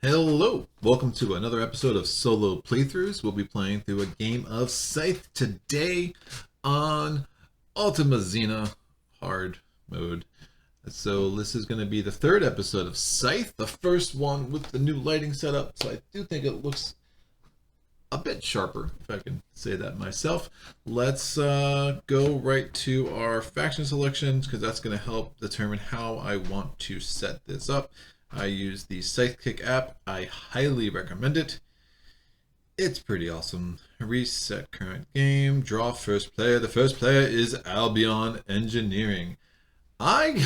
Hello! Welcome to another episode of Solo Playthroughs. We'll be playing through a game of Scythe today on Automaszyna hard mode. So this is going to be the third episode of Scythe, the first one with the new lighting setup. So I do think it looks a bit sharper, if I can say that myself. Let's go right to our faction selections because that's going to help determine how I want to set this up. I use the Scythekick app. I highly recommend it. It's pretty awesome. Reset current game. Draw first player. The first player is Albion Engineering. I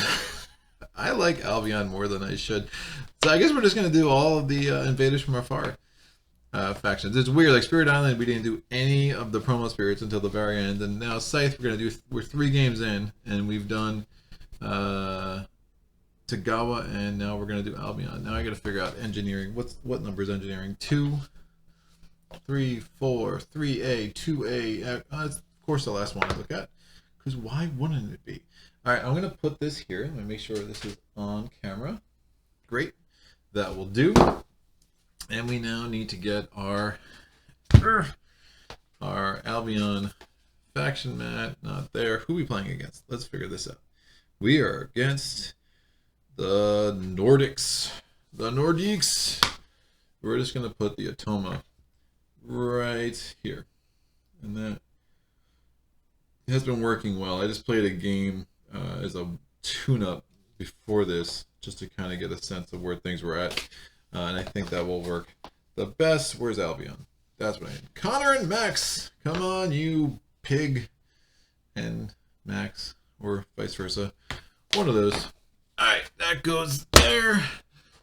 like Albion more than I should. So I guess we're just going to do all of the Invaders from Afar factions. It's weird. Like Spirit Island, we didn't do any of the promo spirits until the very end. And now Scythe, we're 3 games in. And we've done... Tagawa, and now we're going to do Albion. Now I got to figure out engineering. What number is engineering? 2, 3, 4, 3A, 2A. That's, of course, the last one I look at. Because why wouldn't it be? All right, I'm going to put this here. Let me make sure this is on camera. Great. That will do. And we now need to get our Albion faction mat. Not there. Who are we playing against? Let's figure this out. We are against... the Nordics. The Nordics. We're just going to put the Automa right here. And that has been working well. I just played a game as a tune-up before this just to kind of get a sense of where things were at. And I think that will work the best. Where's Albion? That's what I need. Connor and Max. Come on, you pig. And Max. Or vice versa. One of those. Alright, that goes there.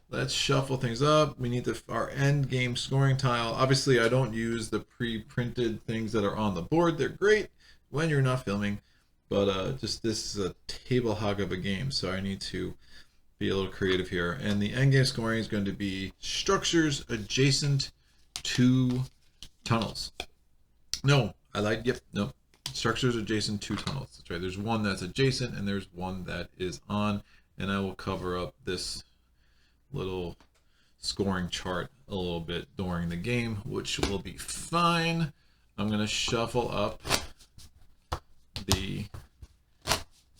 Let's shuffle things up. We need our end game scoring tile. Obviously, I don't use the pre-printed things that are on the board. They're great when you're not filming. But just this is a table hog of a game, so I need to be a little creative here. And the end game scoring is going to be structures adjacent to tunnels. No, no. Structures adjacent to tunnels. That's right. There's one that's adjacent and there's one that is on. And I will cover up this little scoring chart a little bit during the game, which will be fine. I'm going to shuffle up the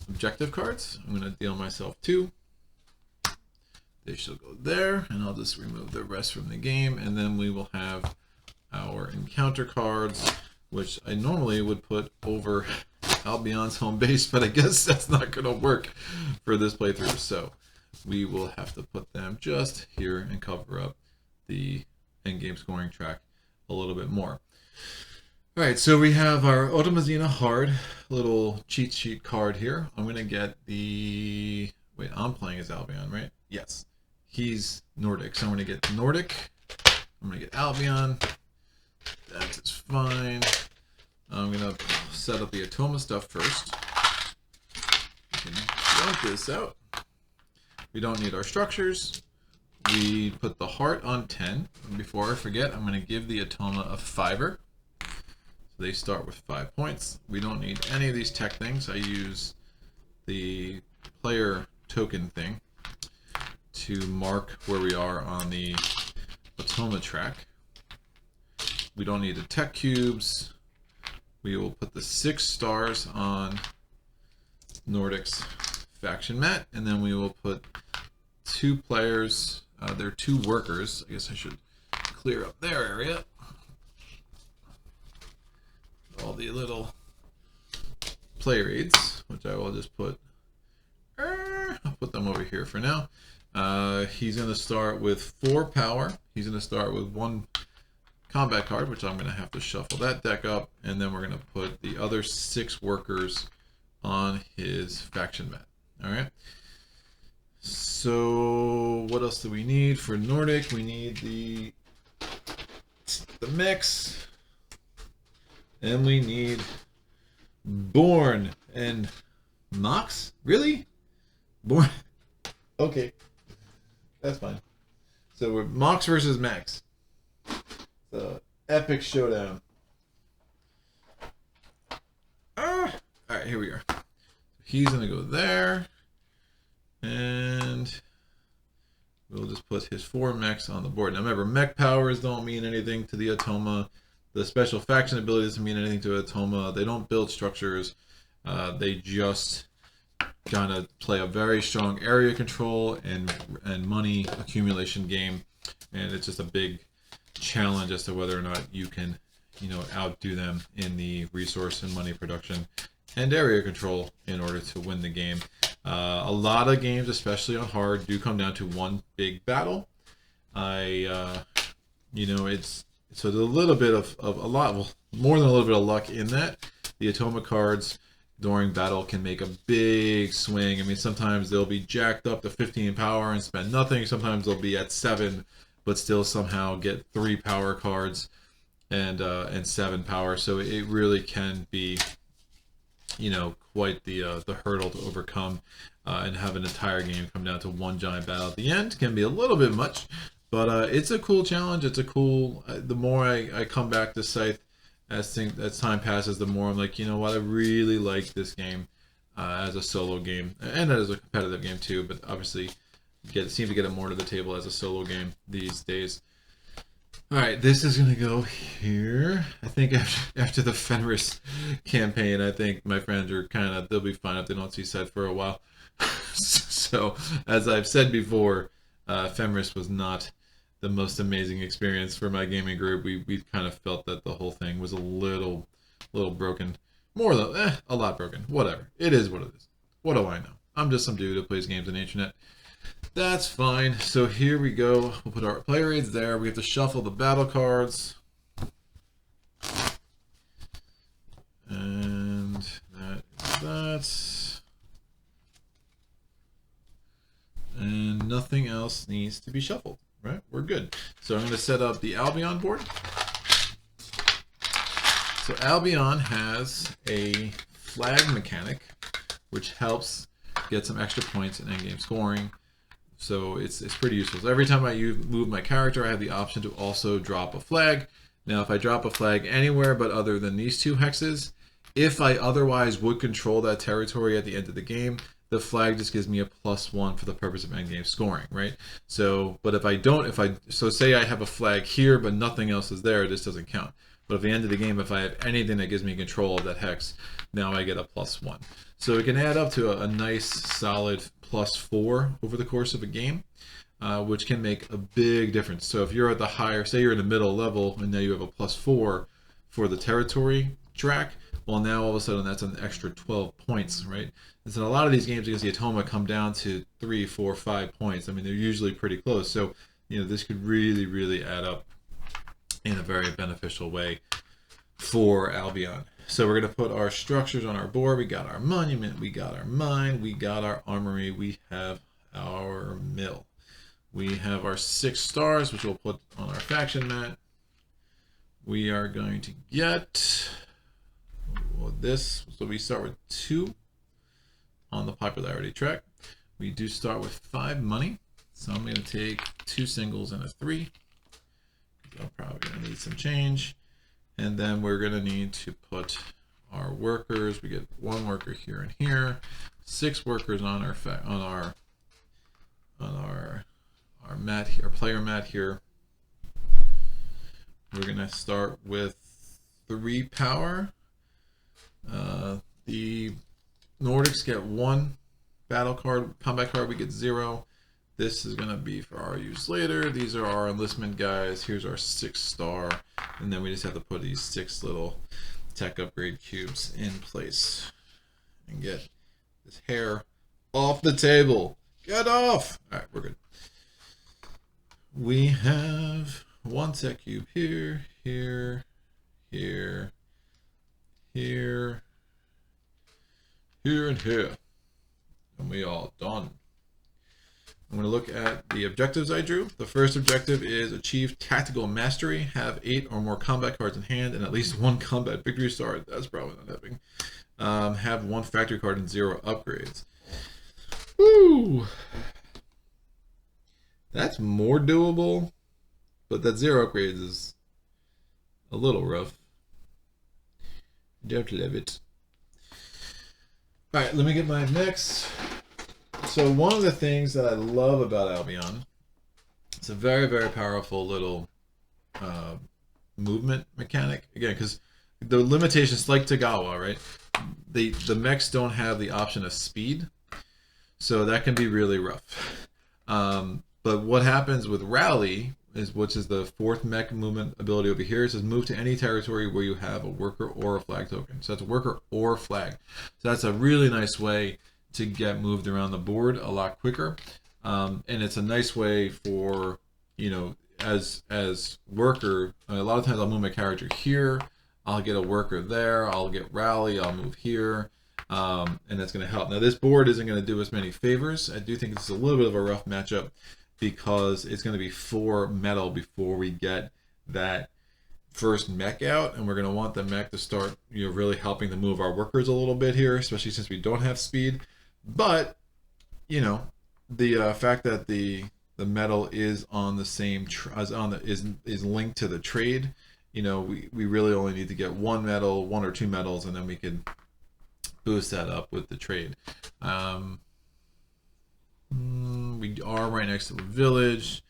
objective cards. I'm going to deal myself 2. They shall go there, and I'll just remove the rest from the game. And then we will have our encounter cards, which I normally would put over Albion's home base, but I guess that's not going to work for this playthrough. So we will have to put them just here and cover up the endgame scoring track a little bit more. All right, so we have our Automaszyna hard little cheat sheet card here. I'm going to get the... Wait, I'm playing as Albion, right? Yes. He's Nordic, so I'm going to get Nordic. I'm going to get Albion. That is fine. I'm going to set up the Automa stuff first. We can dump this out. We don't need our structures. We put the heart on 10. And before I forget, I'm going to give the Automa a 5er. So they start with 5 points. We don't need any of these tech things. I use the player token thing to mark where we are on the Automa track. We don't need the tech cubes. We will put the 6 stars on Nordic's faction mat, and then we will put 2 players, they're 2 workers. I guess I should clear up their area. All the little player aids, which I will just put, I'll put them over here for now. He's going to start with 4 power. He's going to start with 1 combat card, which I'm going to have to shuffle that deck up, and then we're going to put the other 6 workers on his faction mat. All right. So what else do we need for Nordic? We need the mechs, and we need Born and Mox. Really? Born? Okay, that's fine. So we're Mox versus Max. The epic showdown. Alright, here we are. He's going to go there. And we'll just put his 4 mechs on the board. Now remember, mech powers don't mean anything to the Automa. The special faction ability doesn't mean anything to Automa. They don't build structures. They just kind of play a very strong area control and money accumulation game, and it's just a big challenge as to whether or not you can, outdo them in the resource and money production and area control in order to win the game. A lot of games, especially on hard, do come down to one big battle. It's a little bit of a lot, well, more than a little bit of luck in that. The Automa cards during battle can make a big swing. I mean, sometimes they'll be jacked up to 15 power and spend nothing. Sometimes they'll be at 7, but still somehow get 3 power cards and 7 power. So it really can be, quite the hurdle to overcome, and have an entire game come down to one giant battle at the end. Can be a little bit much, but it's a cool challenge. It's a cool. The more I come back to Scythe, as time passes, the more I'm like, you know what, I really like this game as a solo game and as a competitive game too. But obviously, seem to get it more to the table as a solo game these days. All right, this is gonna go here. I think after the Fenris campaign, I think my friends are they'll be fine if they don't see Scythe for a while. So, as I've said before, Fenris was not the most amazing experience for my gaming group. We kind of felt that the whole thing was a little broken, more than a lot broken. Whatever, it is what it is. What do I know? I'm just some dude who plays games on the internet. That's fine. So here we go. We'll put our player aids there. We have to shuffle the battle cards. And that is that. And nothing else needs to be shuffled, right? We're good. So I'm going to set up the Albion board. So Albion has a flag mechanic, which helps get some extra points in endgame scoring. So it's pretty useful. So every time I move my character, I have the option to also drop a flag. Now, if I drop a flag anywhere but other than these 2 hexes, if I otherwise would control that territory at the end of the game, the flag just gives me a +1 for the purpose of endgame scoring, right? So, but if I don't, so say I have a flag here but nothing else is there, this doesn't count. But at the end of the game, if I have anything that gives me control of that hex, now I get a +1. So it can add up to a nice solid +4 over the course of a game, which can make a big difference. So if you're at the higher, say you're in the middle level, and now you have a +4 for the territory track, well, now all of a sudden that's an extra 12 points, right? And so a lot of these games against the Automa come down to 3, 4, 5 points. I mean, they're usually pretty close. So, this could really add up in a very beneficial way for Albion. So we're going to put our structures on our board. We got our monument, we got our mine, we got our armory, we have our mill. We have our 6 stars, which we'll put on our faction mat. We are going to get this. So we start with 2 on the popularity track. We do start with 5 money. So I'm going to take 2 singles and a 3. I'm probably going to need some change. And then we're going to need to put our workers. We get 1 worker here and here, 6 workers on our mat here, our player mat here. We're going to start with 3 power. The Nordics get 1 battle card, combat card. We get 0. This is going to be for our use later. These are our enlistment guys. Here's our 6 star. And then we just have to put these 6 little tech upgrade cubes in place. And get this hair off the table. Get off! Alright, we're good. We have 1 tech cube here, here, here, here, here, and here. And we all done. I'm going to look at the objectives I drew. The first objective is achieve tactical mastery, have 8 or more combat cards in hand, and at least 1 combat victory star. That's probably not happening. Have 1 factory card and 0 upgrades. Woo! That's more doable, but that 0 upgrades is a little rough. Don't love it. Alright, let me get my mix. So one of the things that I love about Albion It's a very, very powerful little uh, movement mechanic. Again, because the limitations, like Tagawa, right? The mechs don't have the option of speed, so that can be really rough. But what happens with rally is, which is the fourth mech movement ability over here, is move to any territory where you have a worker or a flag token. So that's a worker or flag. So that's a really nice way to get moved around the board a lot quicker. And it's a nice way for, as worker, a lot of times I'll move my character here, I'll get a worker there, I'll get rally, I'll move here. And that's going to help. Now, this board isn't going to do us many favors. I do think this is a little bit of a rough matchup because it's going to be 4 metal before we get that first mech out, and we're going to want the mech to start, really helping to move our workers a little bit here, especially since we don't have speed. But the fact that the metal is on the same is linked to the trade. We really only need to get 1 or 2 metals, and then we can boost that up with the trade. We are right next to the village,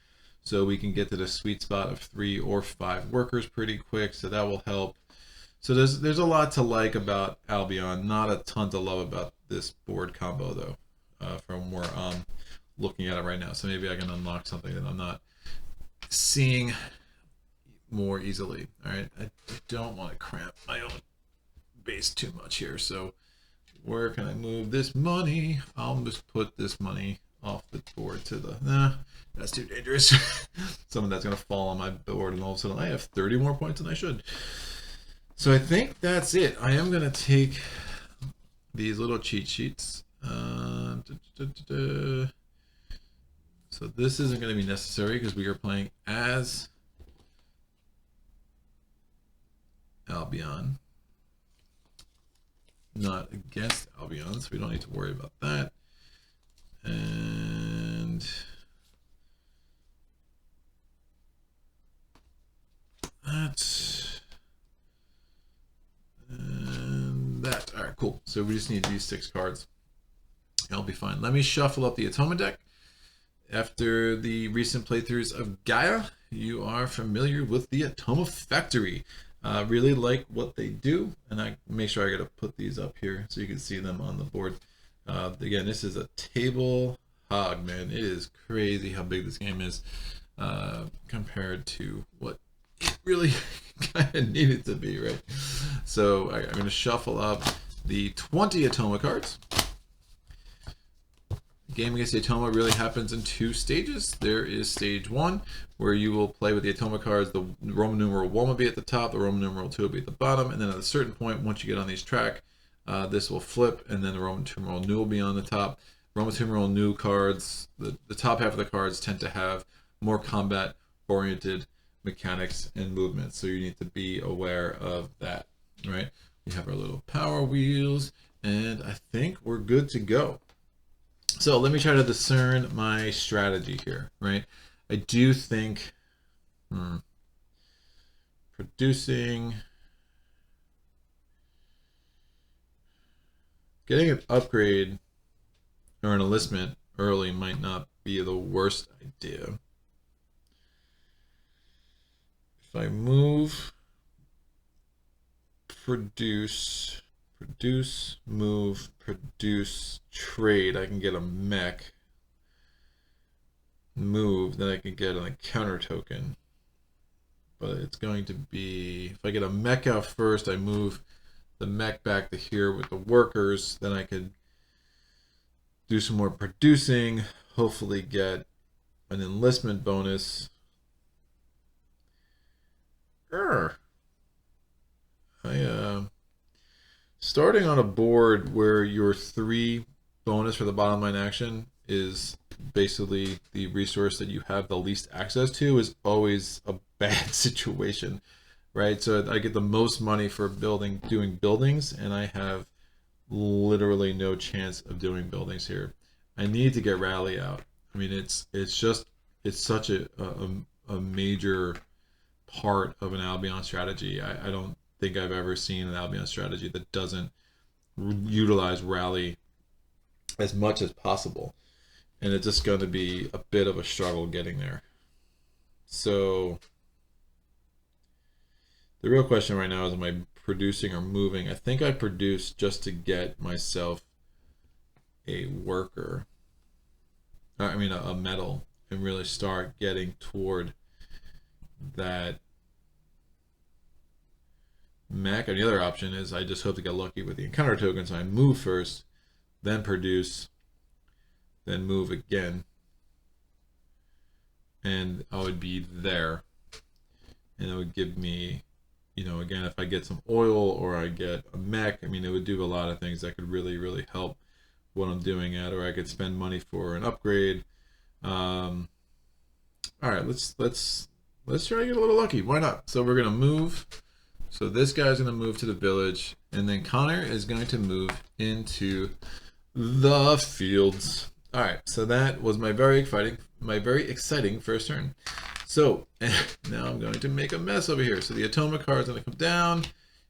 so we can get to the sweet spot of 3 or 5 workers pretty quick, so that will help. So there's a lot to like about Albion. Not a ton to love about this board combo, though, from where I'm looking at it right now. So maybe I can unlock something that I'm not seeing more easily. All right, I don't want to cramp my own base too much here, so where can I move this money? I'll just put this money off the board to the... Nah, that's too dangerous. Some of that's going to fall on my board, and all of a sudden I have 30 more points than I should. So I think that's it. I am going to take these little cheat sheets. So this isn't going to be necessary because we are playing as Albion, not against Albion, so we don't need to worry about that. And that. And that. All right, cool. So we just need these 6 cards. I'll be fine. Let me shuffle up the Automa deck. After the recent playthroughs of Gaia, you are familiar with the Automa Factory. Really like what they do, and I make sure I gotta put these up here so you can see them on the board. Again, this is a table hog, man. It is crazy how big this game is compared to what it really kind of needed to be, right? So I'm going to shuffle up the 20 Automa cards. The game against the Automa really happens in 2 stages. There is stage 1, where you will play with the Automa cards. The Roman numeral 1 will be at the top, the Roman numeral 2 will be at the bottom, and then at a certain point, once you get on these track, this will flip, and then the Roman numeral nu will be on the top. Roman numeral nu cards, the top half of the cards tend to have more combat-oriented mechanics and movements, so you need to be aware of that, right? We have our little power wheels, and I think we're good to go. So let me try to discern my strategy here, right? I do think producing, getting an upgrade or an enlistment early might not be the worst idea. If I move, produce, move, produce, trade, I can get a mech. Move, then I can get a counter token. But it's going to be, if I get a mech out first, I move the mech back to here with the workers, then I could do some more producing, hopefully get an enlistment bonus. Starting on a board where your 3 bonus for the bottom line action is basically the resource that you have the least access to is always a bad situation, right? So I get the most money for doing buildings, and I have literally no chance of doing buildings here. I need to get rally out. I mean, it's such a major part of an Albion strategy. I don't think I've ever seen an Albion strategy that doesn't utilize rally as much as possible, and it's just going to be a bit of a struggle getting there. So the real question right now is, am I producing or moving? I think I produce just to get myself a worker. I mean, a metal, and really start getting toward that mech. And the other option is I just hope to get lucky with the encounter token. So I move first, then produce, then move again. And I would be there. And it would give me, you know, again, if I get some oil or I get a mech, I mean, it would do a lot of things that could really, really help what I'm doing at, or I could spend money for an upgrade. All right, let's try to get a little lucky. Why not? So we're gonna move. So this guy's gonna move to the village, and then Connor is going to move into the fields. All right, so that was my very exciting first turn. So now I'm going to make a mess over here. So the Automa card is going to come down.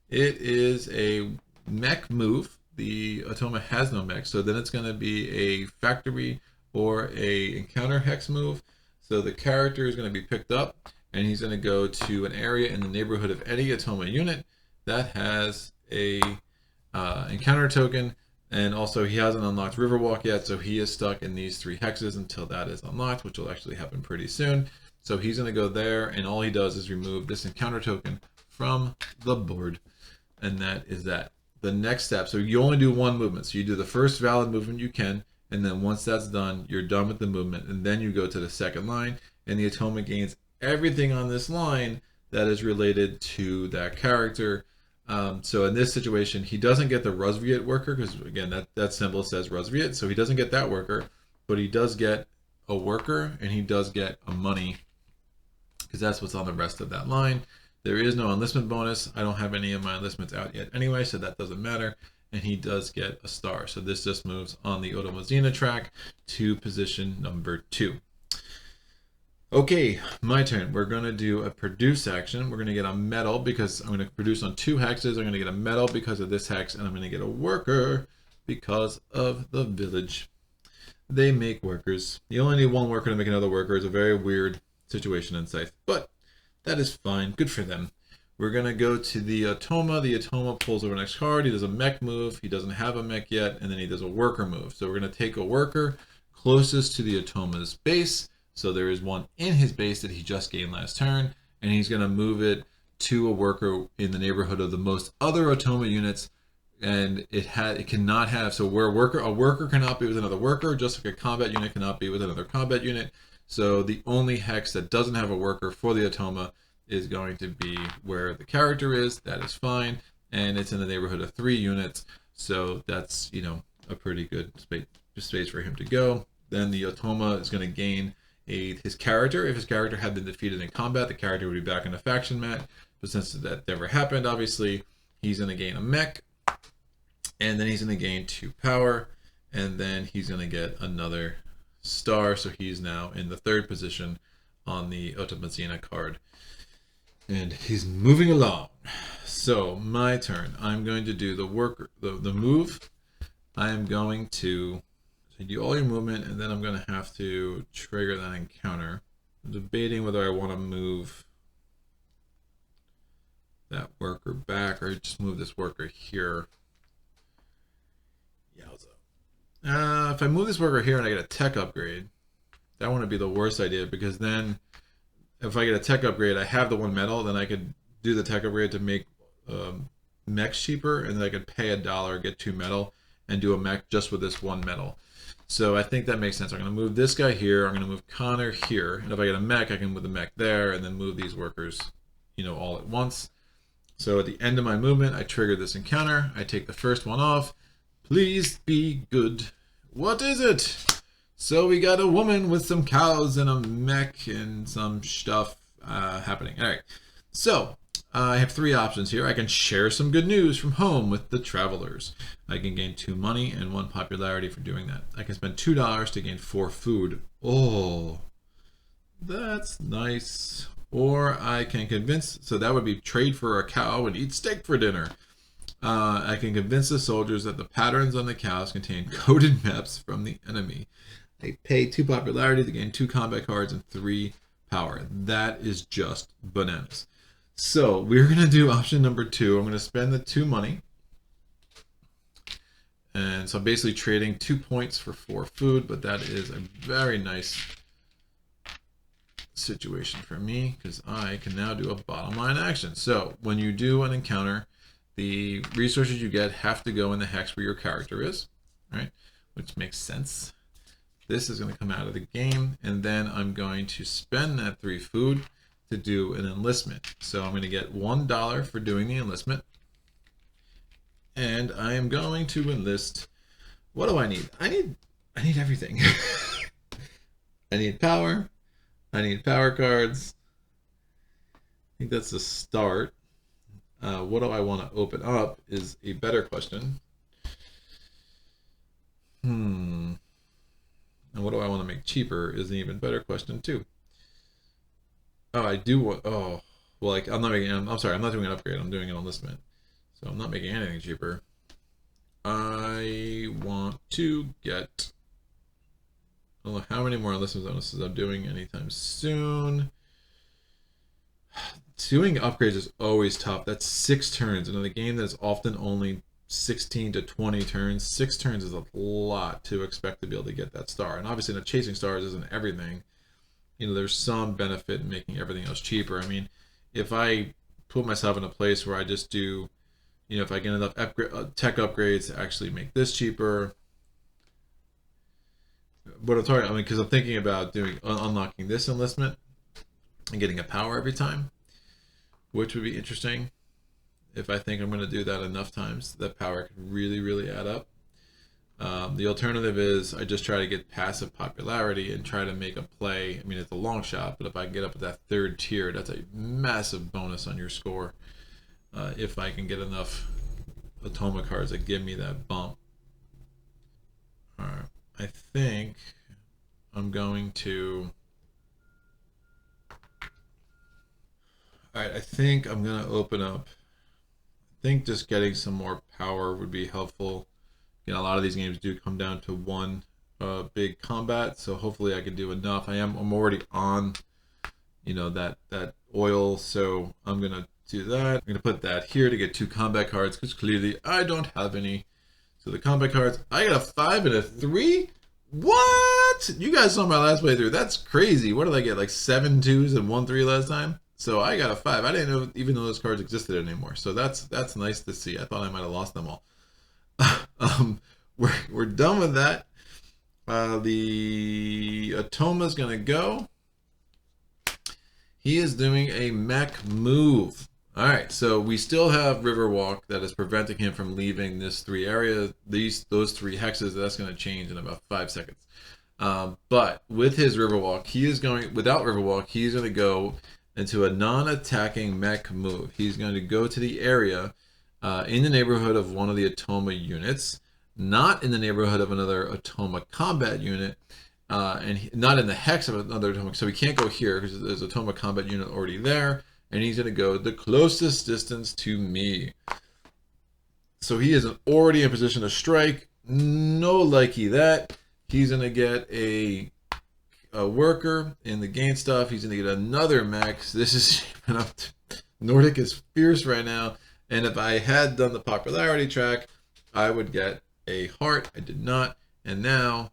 It is a mech move. The Automa has no mech, so then it's going to be a factory or a encounter hex move. So the character is going to be picked up, and he's going to go to an area in the neighborhood of any Automa unit that has a encounter token. And also he hasn't unlocked Riverwalk yet, so he is stuck in these 3 hexes until that is unlocked, which will actually happen pretty soon. So he's going to go there, and all he does is remove this encounter token from the board. And that is that. The next step, so you only do 1 movement. So you do the first valid movement you can, and then once that's done, you're done with the movement. And then you go to the second line, and the Automa gains everything on this line that is related to that character. So in this situation, he doesn't get the Rusviet worker, because again, that symbol says Rusviet, so he doesn't get that worker, but he does get a worker, and he does get a money, because that's what's on the rest of that line. There is no enlistment bonus. I don't have any of my enlistments out yet anyway, so that doesn't matter. And he does get a star. So this just moves on the Automaszyna track to position number 2. Okay, my turn. We're going to do a produce action. We're going to get a metal because I'm going to produce on 2 hexes. I'm going to get a metal because of this hex, and I'm going to get a worker because of the village. They make workers. You only need 1 worker to make another worker. It's a very weird situation in Scythe, but that is fine. Good for them. We're going to go to the Automa. The Automa pulls over next card. He does a mech move. He doesn't have a mech yet, and then he does a worker move. So we're going to take a worker closest to the Automa's base. So there is 1 in his base that he just gained last turn, and he's going to move it to a worker in the neighborhood of the most other Automa units, and it cannot have, so where a worker cannot be with another worker, just like a combat unit cannot be with another combat unit. So the only hex that doesn't have a worker for the Automa is going to be where the character is. That is fine, and it's in the neighborhood of 3 units, so that's, you know, a pretty good space for him to go. Then the Automa is going to gain his character. If his character had been defeated in combat, the character would be back in a faction mat. But since that never happened, obviously, he's going to gain a mech, and then he's going to gain 2 power, and then he's going to get another star. So he's now in the 3rd position on the Automaszyna card, and he's moving along. So my turn. I'm going to do the worker, the move. I am going to do all your movement, and then I'm going to have to trigger that encounter. I'm debating whether I want to move that worker back or just move this worker here. Yowza. If I move this worker here and I get a tech upgrade, that wouldn't be the worst idea, because then if I get a tech upgrade, I have the 1 metal, then I could do the tech upgrade to make mechs cheaper, and then I could pay $1, get 2 metal, and do a mech just with this 1 metal. So I think that makes sense. I'm going to move this guy here. I'm going to move Connor here. And if I get a mech, I can move the mech there and then move these workers, you know, all at once. So at the end of my movement, I trigger this encounter. I take the first one off. Please be good. What is it? So we got a woman with some cows and a mech and some stuff happening. All right. So I have 3 options here. I can share some good news from home with the travelers. I can gain 2 money and 1 popularity for doing that. I can spend $2 to gain 4 food. Oh, that's nice. Or I can convince, so that would be trade for a cow and eat steak for dinner. I can convince the soldiers that the patterns on the cows contain coded maps from the enemy. I pay 2 popularity to gain 2 combat cards and 3 power. That is just bananas. So we're going to do option number 2. I'm going to spend the 2 money. And so I'm basically trading 2 points for 4 food, but that is a very nice situation for me because I can now do a bottom line action. So when you do an encounter, the resources you get have to go in the hex where your character is, right? Which makes sense. This is going to come out of the game, and then I'm going to spend that 3 food to do an enlistment. So I'm going to get $1 for doing the enlistment. And I am going to enlist. What do I need? I need everything. I need power. I need power cards. I think that's the start. What do I want to open up is a better question. And what do I want to make cheaper is an even better question too. Oh, I do want. Oh, well, like I'm not making. I'm sorry. I'm not doing an upgrade. I'm doing an enlistment. So I'm not making anything cheaper. I want to get, I don't know how many more enlistment bonuses I'm doing anytime soon. Doing upgrades is always tough. That's 6 turns. And in a game that's often only 16 to 20 turns, 6 turns is a lot to expect to be able to get that star. And obviously, the chasing stars isn't everything. You know, there's some benefit in making everything else cheaper. I mean, if I put myself in a place where I just do, you know, if I get enough tech upgrades to actually make this cheaper. But I'm talking, I mean, because I'm thinking about doing unlocking this enlistment and getting a power every time, which would be interesting. If I think I'm going to do that enough times, that power could really, really add up. The alternative is I just try to get passive popularity and try to make a play. I mean, it's a long shot, but if I can get up at that 3rd tier, that's a massive bonus on your score. If I can get enough Automa cards that give me that bump. Alright, I think I'm going to... Alright, I think I'm going to open up... I think just getting some more power would be helpful. You know, a lot of these games do come down to one big combat, so hopefully I can do enough. I'm already on, you know, that oil, so I'm going to do that. I'm going to put that here to get 2 combat cards because clearly I don't have any. So the combat cards, I got a 5 and a 3? What? You guys saw my last playthrough. That's crazy. What did I get? Like 7 2s and 1 3 last time? So I got a 5. I didn't know even though those cards existed anymore. So that's nice to see. I thought I might have lost them all. We're done with that. The Automa's going to go. He is doing a mech move. All right, so we still have Riverwalk that is preventing him from leaving this 3 area. Those 3 hexes, that's going to change in about 5 seconds. But with his Riverwalk, he is going, without Riverwalk, he's going to go into a non-attacking mech move. He's going to go to the area in the neighborhood of one of the Automa units, not in the neighborhood of another Automa combat unit, and not in the hex of another Automa. So he can't go here because there's a Automa combat unit already there. And he's going to go the closest distance to me. So he is already in position to strike. No likey that. He's going to get a worker in the gain stuff. He's going to get another mech. This is shaping up. Nordic is fierce right now. And if I had done the popularity track, I would get a heart. I did not. And now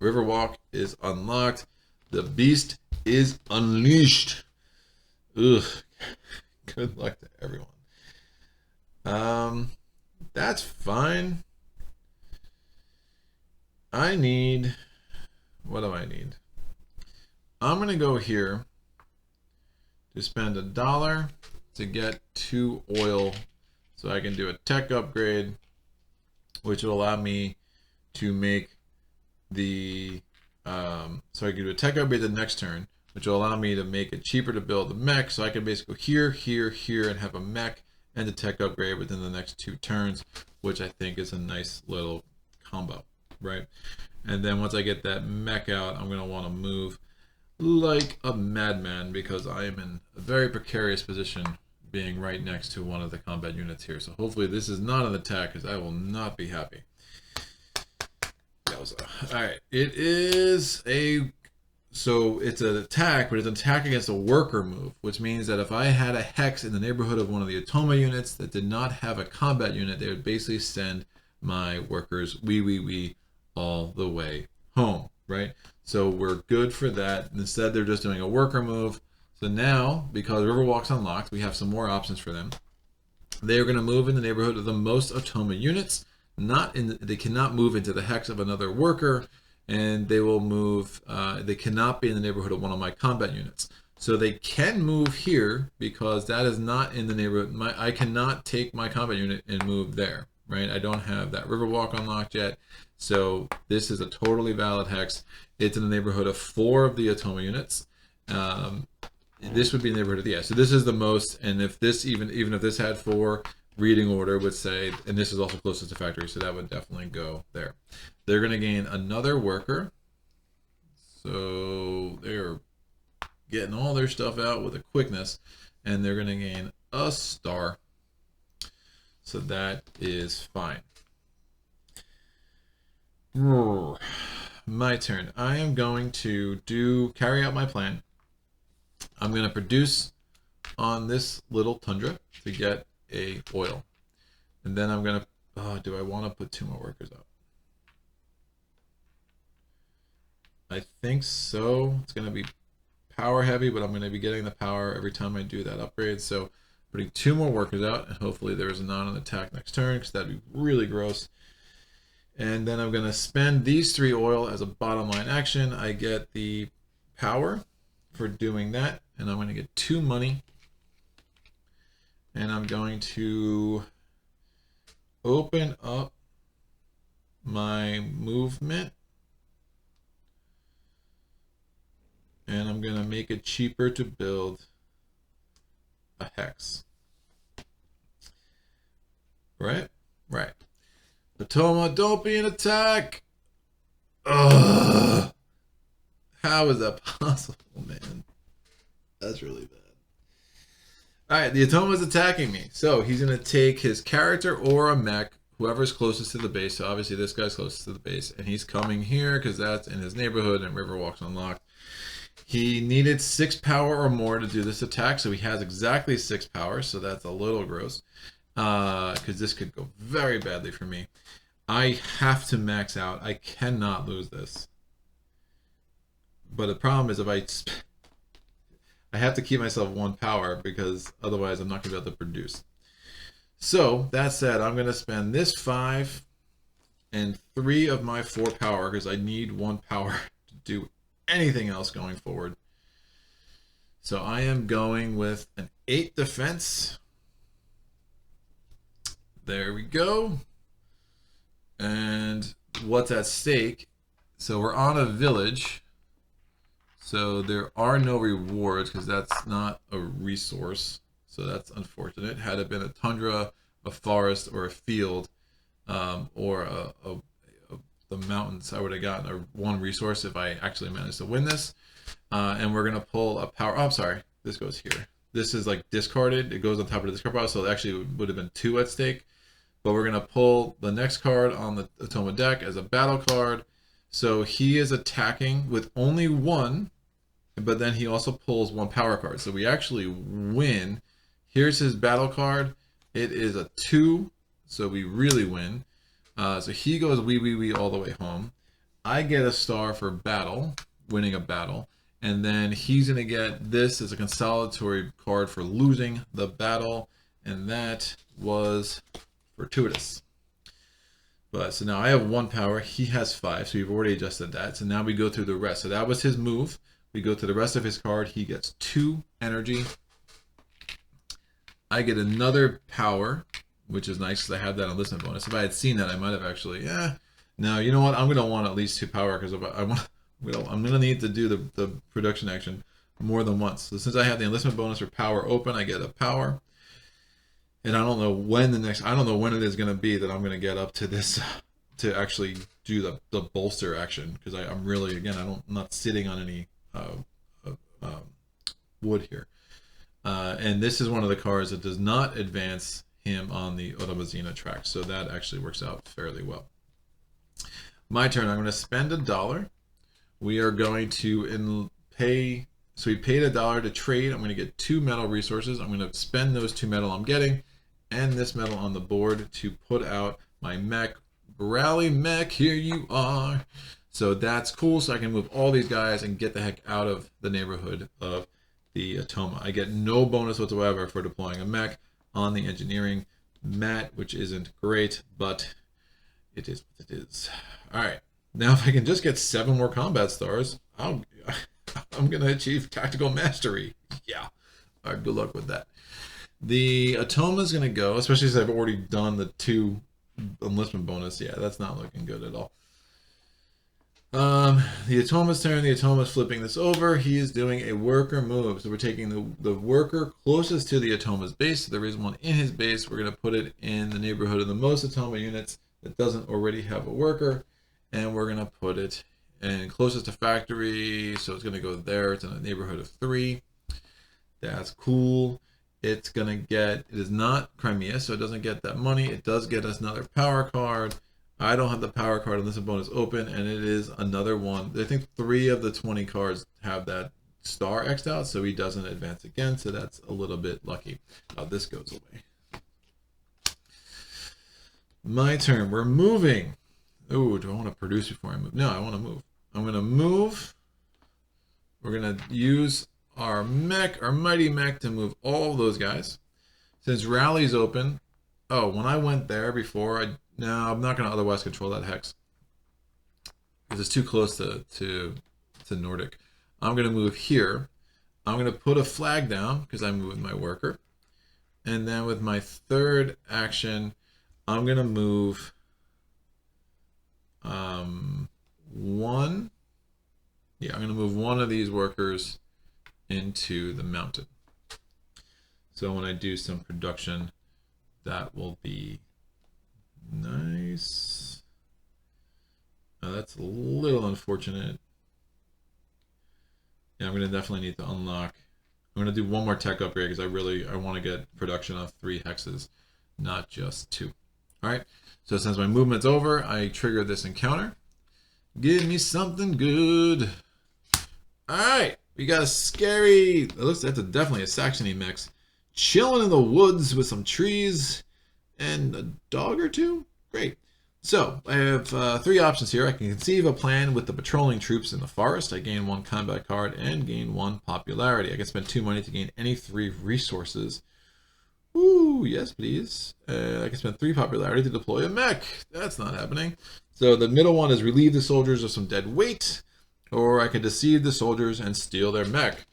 Riverwalk is unlocked. The beast is unleashed. Ugh. Good luck to everyone. That's fine. I need, what do I need? I'm gonna go here to spend $1 to get 2 oil so I can do a tech upgrade, which will allow me to make the so I can do a tech upgrade the next turn, which will allow me to make it cheaper to build a mech. So I can basically go here, here, here, and have a mech and a tech upgrade within the next 2 turns, which I think is a nice little combo, right? And then once I get that mech out, I'm gonna wanna move like a madman because I am in a very precarious position being right next to one of the combat units here. So hopefully this is not an attack because I will not be happy. All right, it is a So it's an attack, but it's an attack against a worker move, which means that if I had a hex in the neighborhood of one of the Automa units that did not have a combat unit, they would basically send my workers wee all the way home, right? So we're good for that. Instead, they're just doing a worker move. So now, because Riverwalk's unlocked, we have some more options for them. They are going to move in the neighborhood of the most Automa units. They cannot move into the hex of another worker, and they will move. They cannot be in the neighborhood of one of my combat units. So they can move here because that is not in the neighborhood. I cannot take my combat unit and move there, right? I don't have that Riverwalk unlocked yet. So this is a totally valid hex. It's in the neighborhood of 4 of the Automa units. This would be in the neighborhood of so this is the most, and if this even if this had 4, reading order would say, and this is also closest to factory, so that would definitely go there. They're going to gain another worker, so they're getting all their stuff out with a quickness, and they're going to gain a star, so that is fine. My turn. I am going to carry out my plan. I'm going to produce on this little tundra to get a oil, and then I'm going to do I want to put 2 more workers up? I think so. It's going to be power heavy, but I'm going to be getting the power every time I do that upgrade. So putting 2 more workers out, and hopefully there's not an attack next turn, because that'd be really gross. And then I'm going to spend these 3 oil as a bottom line action. I get the power for doing that, and I'm going to get 2 money, and I'm going to open up my movement, and I'm going to make it cheaper to build a hex. Right? Automa, don't be an attack! Ugh! How is that possible, man? That's really bad. Alright, the Automa is attacking me. So he's going to take his character or a mech, whoever's closest to the base. So obviously this guy's closest to the base. And he's coming here because that's in his neighborhood and Riverwalk's unlocked. He needed 6 power or more to do this attack. So he has exactly 6 power. So that's a little gross. Because this could go very badly for me. I have to max out. I cannot lose this. But the problem is if I have to keep myself 1 power, because otherwise I'm not going to be able to produce. So that said, I'm going to spend this 5 and 3 of my 4 power, because I need 1 power to do anything else going forward. So I am going with an 8 defense. There we go. And what's at stake? So we're on a village. So there are no rewards because that's not a resource. So that's unfortunate. Had it been a tundra, a forest, or a field, or the mountains, I would have gotten 1 resource if I actually managed to win this. And we're going to pull a power. Oh, I'm sorry. This goes here. This is like discarded. It goes on top of the discard pile. So it actually would have been 2 at stake. But we're going to pull the next card on the Automa deck as a battle card. So he is attacking with only 1, but then he also pulls 1 power card. So we actually win. Here's his battle card. It is a 2, so we really win. So he goes wee all the way home. I get a star for battle, winning a battle. And then he's going to get this as a consolatory card for losing the battle. And that was fortuitous. But so now I have 1 power, he has 5, so we've already adjusted that. So now we go through the rest. So that was his move. We go to the rest of his card. He gets 2 energy. I get another power, which is nice because I have that enlistment bonus. If I had seen that, I might have actually, no, you know what? I'm going to want at least 2 power because I'm going to need to do the production action more than once. So since I have the enlistment bonus for power open, I get a power. And I don't know when I don't know when it is going to be that I'm going to get up to this, to actually do the bolster action. Because I'm really, again, I'm not sitting on any wood here. And this is one of the cards that does not advance him on the Automaszyna track. So that actually works out fairly well. My turn, I'm going to spend $1. we are going to pay. So we paid $1 to trade. I'm going to get 2 metal resources. I'm going to spend those 2 metal I'm getting and this metal on the board to put out my mech. Rally mech, here you are. So that's cool. So I can move all these guys and get the heck out of the neighborhood of the Automa. I get no bonus whatsoever for deploying a mech on the engineering mat, which isn't great, but it is what it is. All right. Now, if I can just get 7 more combat stars, I'm going to achieve tactical mastery. Yeah. All right, good luck with that. The Automa is going to go, especially since I've already done the 2 enlistment bonus. Yeah, that's not looking good at all. The Automa's turn. The Automa's flipping this over. He is doing a worker move. So we're taking the worker closest to the Automa's base. So there is one in his base. We're going to put it in the neighborhood of the most Automa units that doesn't already have a worker. And we're going to put it in closest to factory. So it's going to go there. It's in a neighborhood of 3. That's cool. It's going to get, it is not Crimea, so it doesn't get that money. It does get us another power card. I don't have the power card unless the bonus open, and it is another one. I think 3 of the 20 cards have that star X'd out, so he doesn't advance again, so that's a little bit lucky. Now this goes away. My turn. We're moving. Oh, do I want to produce before I move? No, I want to move. I'm going to move. We're going to use our mech, our mighty mech, to move all those guys. Since rally's open, oh, when I went there before, no, I'm not going to otherwise control that hex because it's too close to Nordic. I'm going to move here. I'm going to put a flag down because I'm moving my worker. And then with my 3rd action, I'm going to move 1. Yeah, I'm going to move 1 of these workers into the mountain. So when I do some production, that will be nice. That's a little unfortunate. Yeah, I'm going to definitely need to unlock. I'm going to do 1 more tech upgrade because I want to get production of 3 hexes, not just 2. All right. So since my movement's over, I trigger this encounter. Give me something good. All right. We got a scary, that's definitely a Saxony mix. Chilling in the woods with some trees and a dog or 2. Great. So I have 3 options here. I can conceive a plan with the patrolling troops in the forest. I gain 1 combat card and gain 1 popularity. I can spend 2 money to gain any 3 resources. Ooh, yes, please. I can spend 3 popularity to deploy a mech. That's not happening. So the middle one is relieve the soldiers of some dead weight. Or I can deceive the soldiers and steal their mech.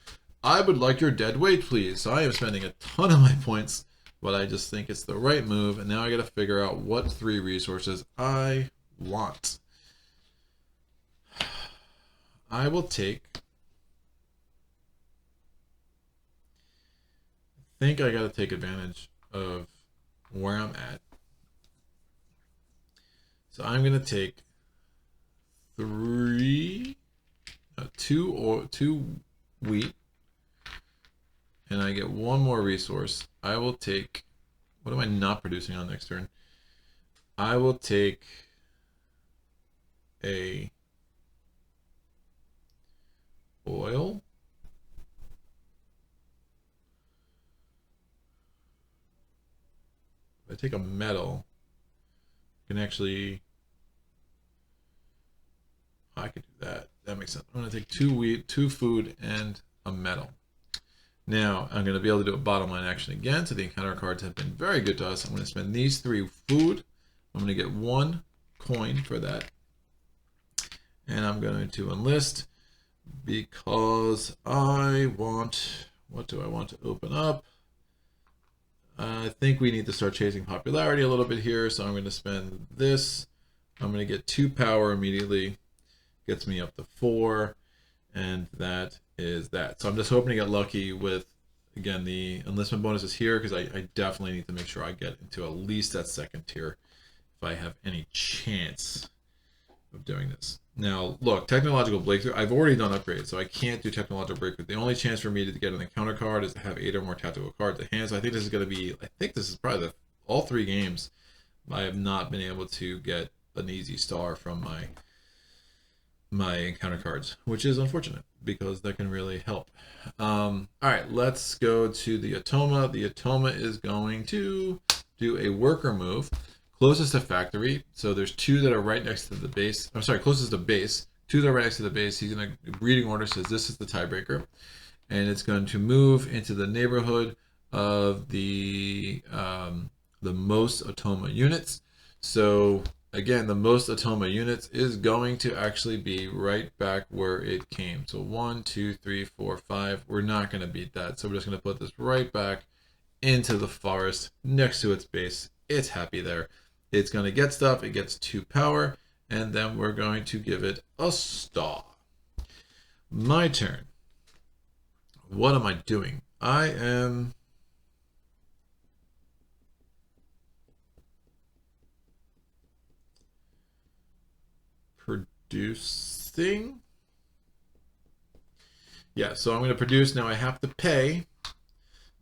I would like your dead weight, please. So I am spending a ton of my points, but I just think it's the right move. And now I got to figure out what 3 resources I want. I will take... I think I got to take advantage of where I'm at. So I'm going to take 2 wheat, and I get 1 more resource. I will take, what am I not producing on next turn? I will take a oil. If I take a metal, I can actually, I could do that. That makes sense. I'm going to take 2 wheat, 2 food, and a metal. Now, I'm going to be able to do a bottom line action again. So the encounter cards have been very good to us. I'm going to spend these 3 food. I'm going to get 1 coin for that. And I'm going to enlist because I want, what do I want to open up? I think we need to start chasing popularity a little bit here. So I'm going to spend this. I'm going to get 2 power immediately. Gets me up to 4. And that is that. So I'm just hoping to get lucky with, again, the enlistment bonus is here because I definitely need to make sure I get into at least that 2nd tier if I have any chance of doing this. Now, look, technological breakthrough. I've already done upgrades, so I can't do technological breakthrough. The only chance for me to get an encounter card is to have 8 or more tactical cards at hand. So I think this is going to be, I think this is probably all 3 games I have not been able to get an easy star from my my encounter cards, which is unfortunate because that can really help. All right, let's go to the Automa. The Automa is going to do a worker move closest to factory. So there's two that are right next to the base. I'm sorry, closest to base. Two that are right next to the base. He's going to, reading order says this is the tiebreaker. And it's going to move into the neighborhood of the most Automa units. So again, the most Automa units is going to actually be right back where it came. So 1, 2, 3, 4, 5. We're not going to beat that. So we're just going to put this right back into the forest next to its base. It's happy there. It's going to get stuff. It gets 2 power. And then we're going to give it a star. My turn. What am I doing? I am producing. Yeah, so I'm going to produce. Now I have to pay.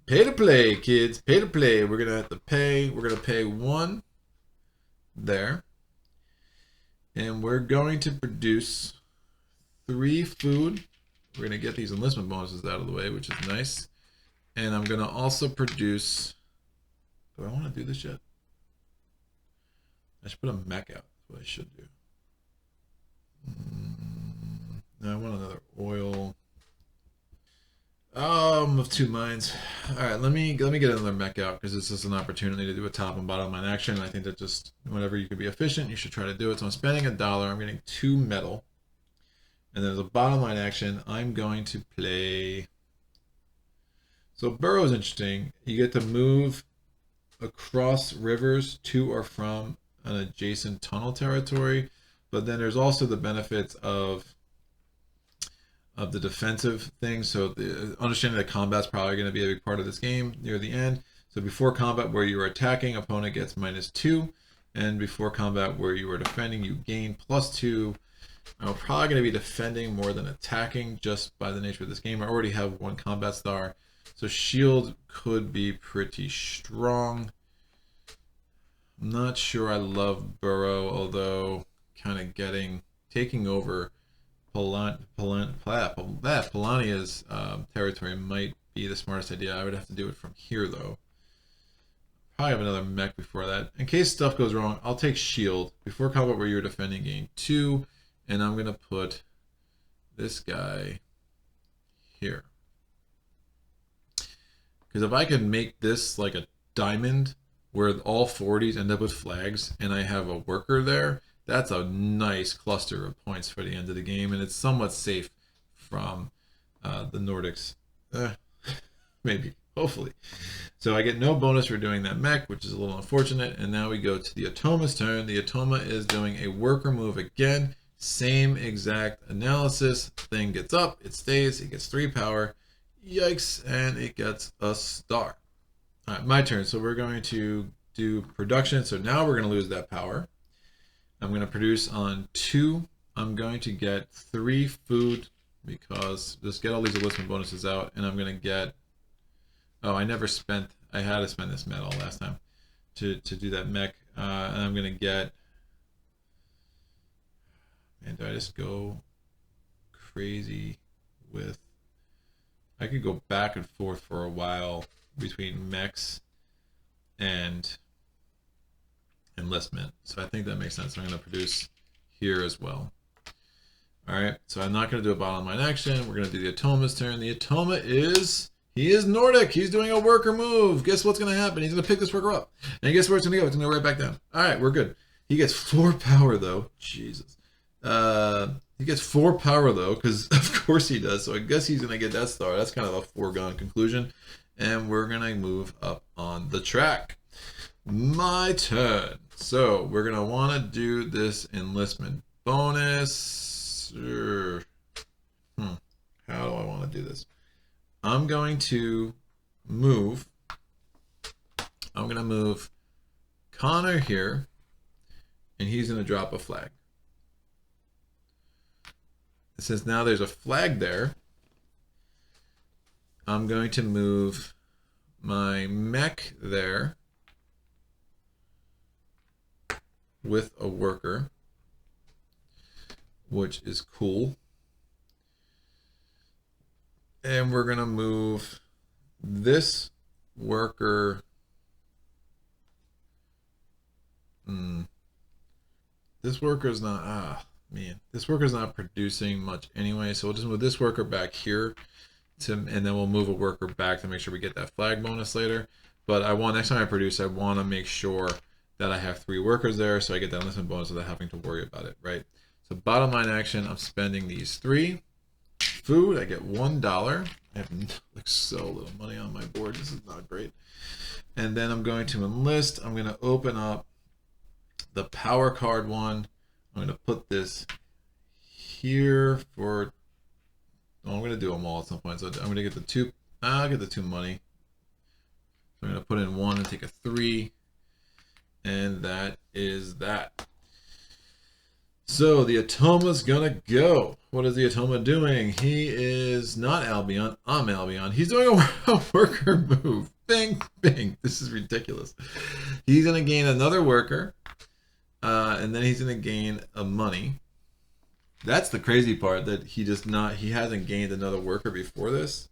Pay to play, kids. Pay to play. We're going to have to pay. We're going to pay 1 there. And we're going to produce 3 food. We're going to get these enlistment bonuses out of the way, which is nice. And I'm going to also produce... Do I want to do this yet? I should put a mech out. That's what I should do. No, I want another oil. Oh, I'm of 2 minds. All right, let me get another mech out because this is an opportunity to do a top and bottom line action. I think that just whenever you can be efficient, you should try to do it. So I'm spending $1. I'm getting 2 metal. And there's a bottom line action. I'm going to play. So Burrow is interesting. You get to move across rivers to or from an adjacent tunnel territory, but then there's also the benefits of the defensive thing. So the understanding that combat's probably going to be a big part of this game near the end. So before combat where you are attacking, opponent gets -2, and before combat where you are defending, you gain +2. I'm probably going to be defending more than attacking just by the nature of this game. I already have 1 combat star, so shield could be pretty strong. I'm not sure I love Burrow, although kind of taking over Polania's territory might be the smartest idea. I would have to do it from here, though. Probably have another mech before that. In case stuff goes wrong, I'll take shield. Before combat where you're defending, gain 2. And I'm going to put this guy here. Because if I can make this like a diamond where all 40s end up with flags and I have a worker there, that's a nice cluster of points for the end of the game. And it's somewhat safe from the Nordics. Maybe. Hopefully. So I get no bonus for doing that mech, which is a little unfortunate. And now we go to the Automa's turn. The Automa is doing a worker move again. Same exact analysis. Thing gets up, it stays, it gets 3 power. Yikes, and it gets a star. All right, my turn. So we're going to do production. So now we're going to lose that power. I'm going to produce on 2. I'm going to get 3 food because just get all these enlistment bonuses out, and I'm going to get... Oh, I had to spend this metal last time to do that mech. And I'm going to get... And do I just go crazy with... I could go back and forth for a while between mechs and enlistment. So I think that makes sense. I'm going to produce here as well. Alright, so I'm not going to do a bottom line action. We're going to do the Automa's turn. The Automa is... He is Nordic. He's doing a worker move. Guess what's going to happen? He's going to pick this worker up. And guess where it's going to go? It's going to go right back down. Alright, we're good. He gets 4 power though. Jesus. He gets 4 power though, because of course he does. So I guess he's gonna get that star. That's kind of a foregone conclusion. And we're gonna move up on the track. My turn. So we're gonna want to do this enlistment bonus. How do I want to do this? I'm going to move. I'm gonna move Connor here, and he's gonna drop a flag. Since now there's a flag there, I'm going to move my mech there with a worker. which is cool. And we're going to move this worker. This worker is not, this worker is not producing much anyway. So we'll just move this worker back here and then we'll move a worker back to make sure we get that flag bonus later. But next time I produce, I want to make sure that I have 3 workers there so I get that enlistment bonus without having to worry about it, right? So bottom line action, I'm spending these 3. Food, I get $1. I have like so little money on my board. This is not great. And then I'm going to enlist. I'm going to open up the power card one. I'm going to put this here for. Well, I'm going to do them all at some point. So I'm going to get the 2. I'll get the 2 money. So I'm going to put in 1 and take a 3. And that is that. So the Automa's gonna go. What is the Automa doing? He is not Albion. I'm Albion. He's doing a worker move. Bing, bing. This is ridiculous. He's gonna gain another worker, and then he's gonna gain a money. That's the crazy part, that he hasn't gained another worker before this,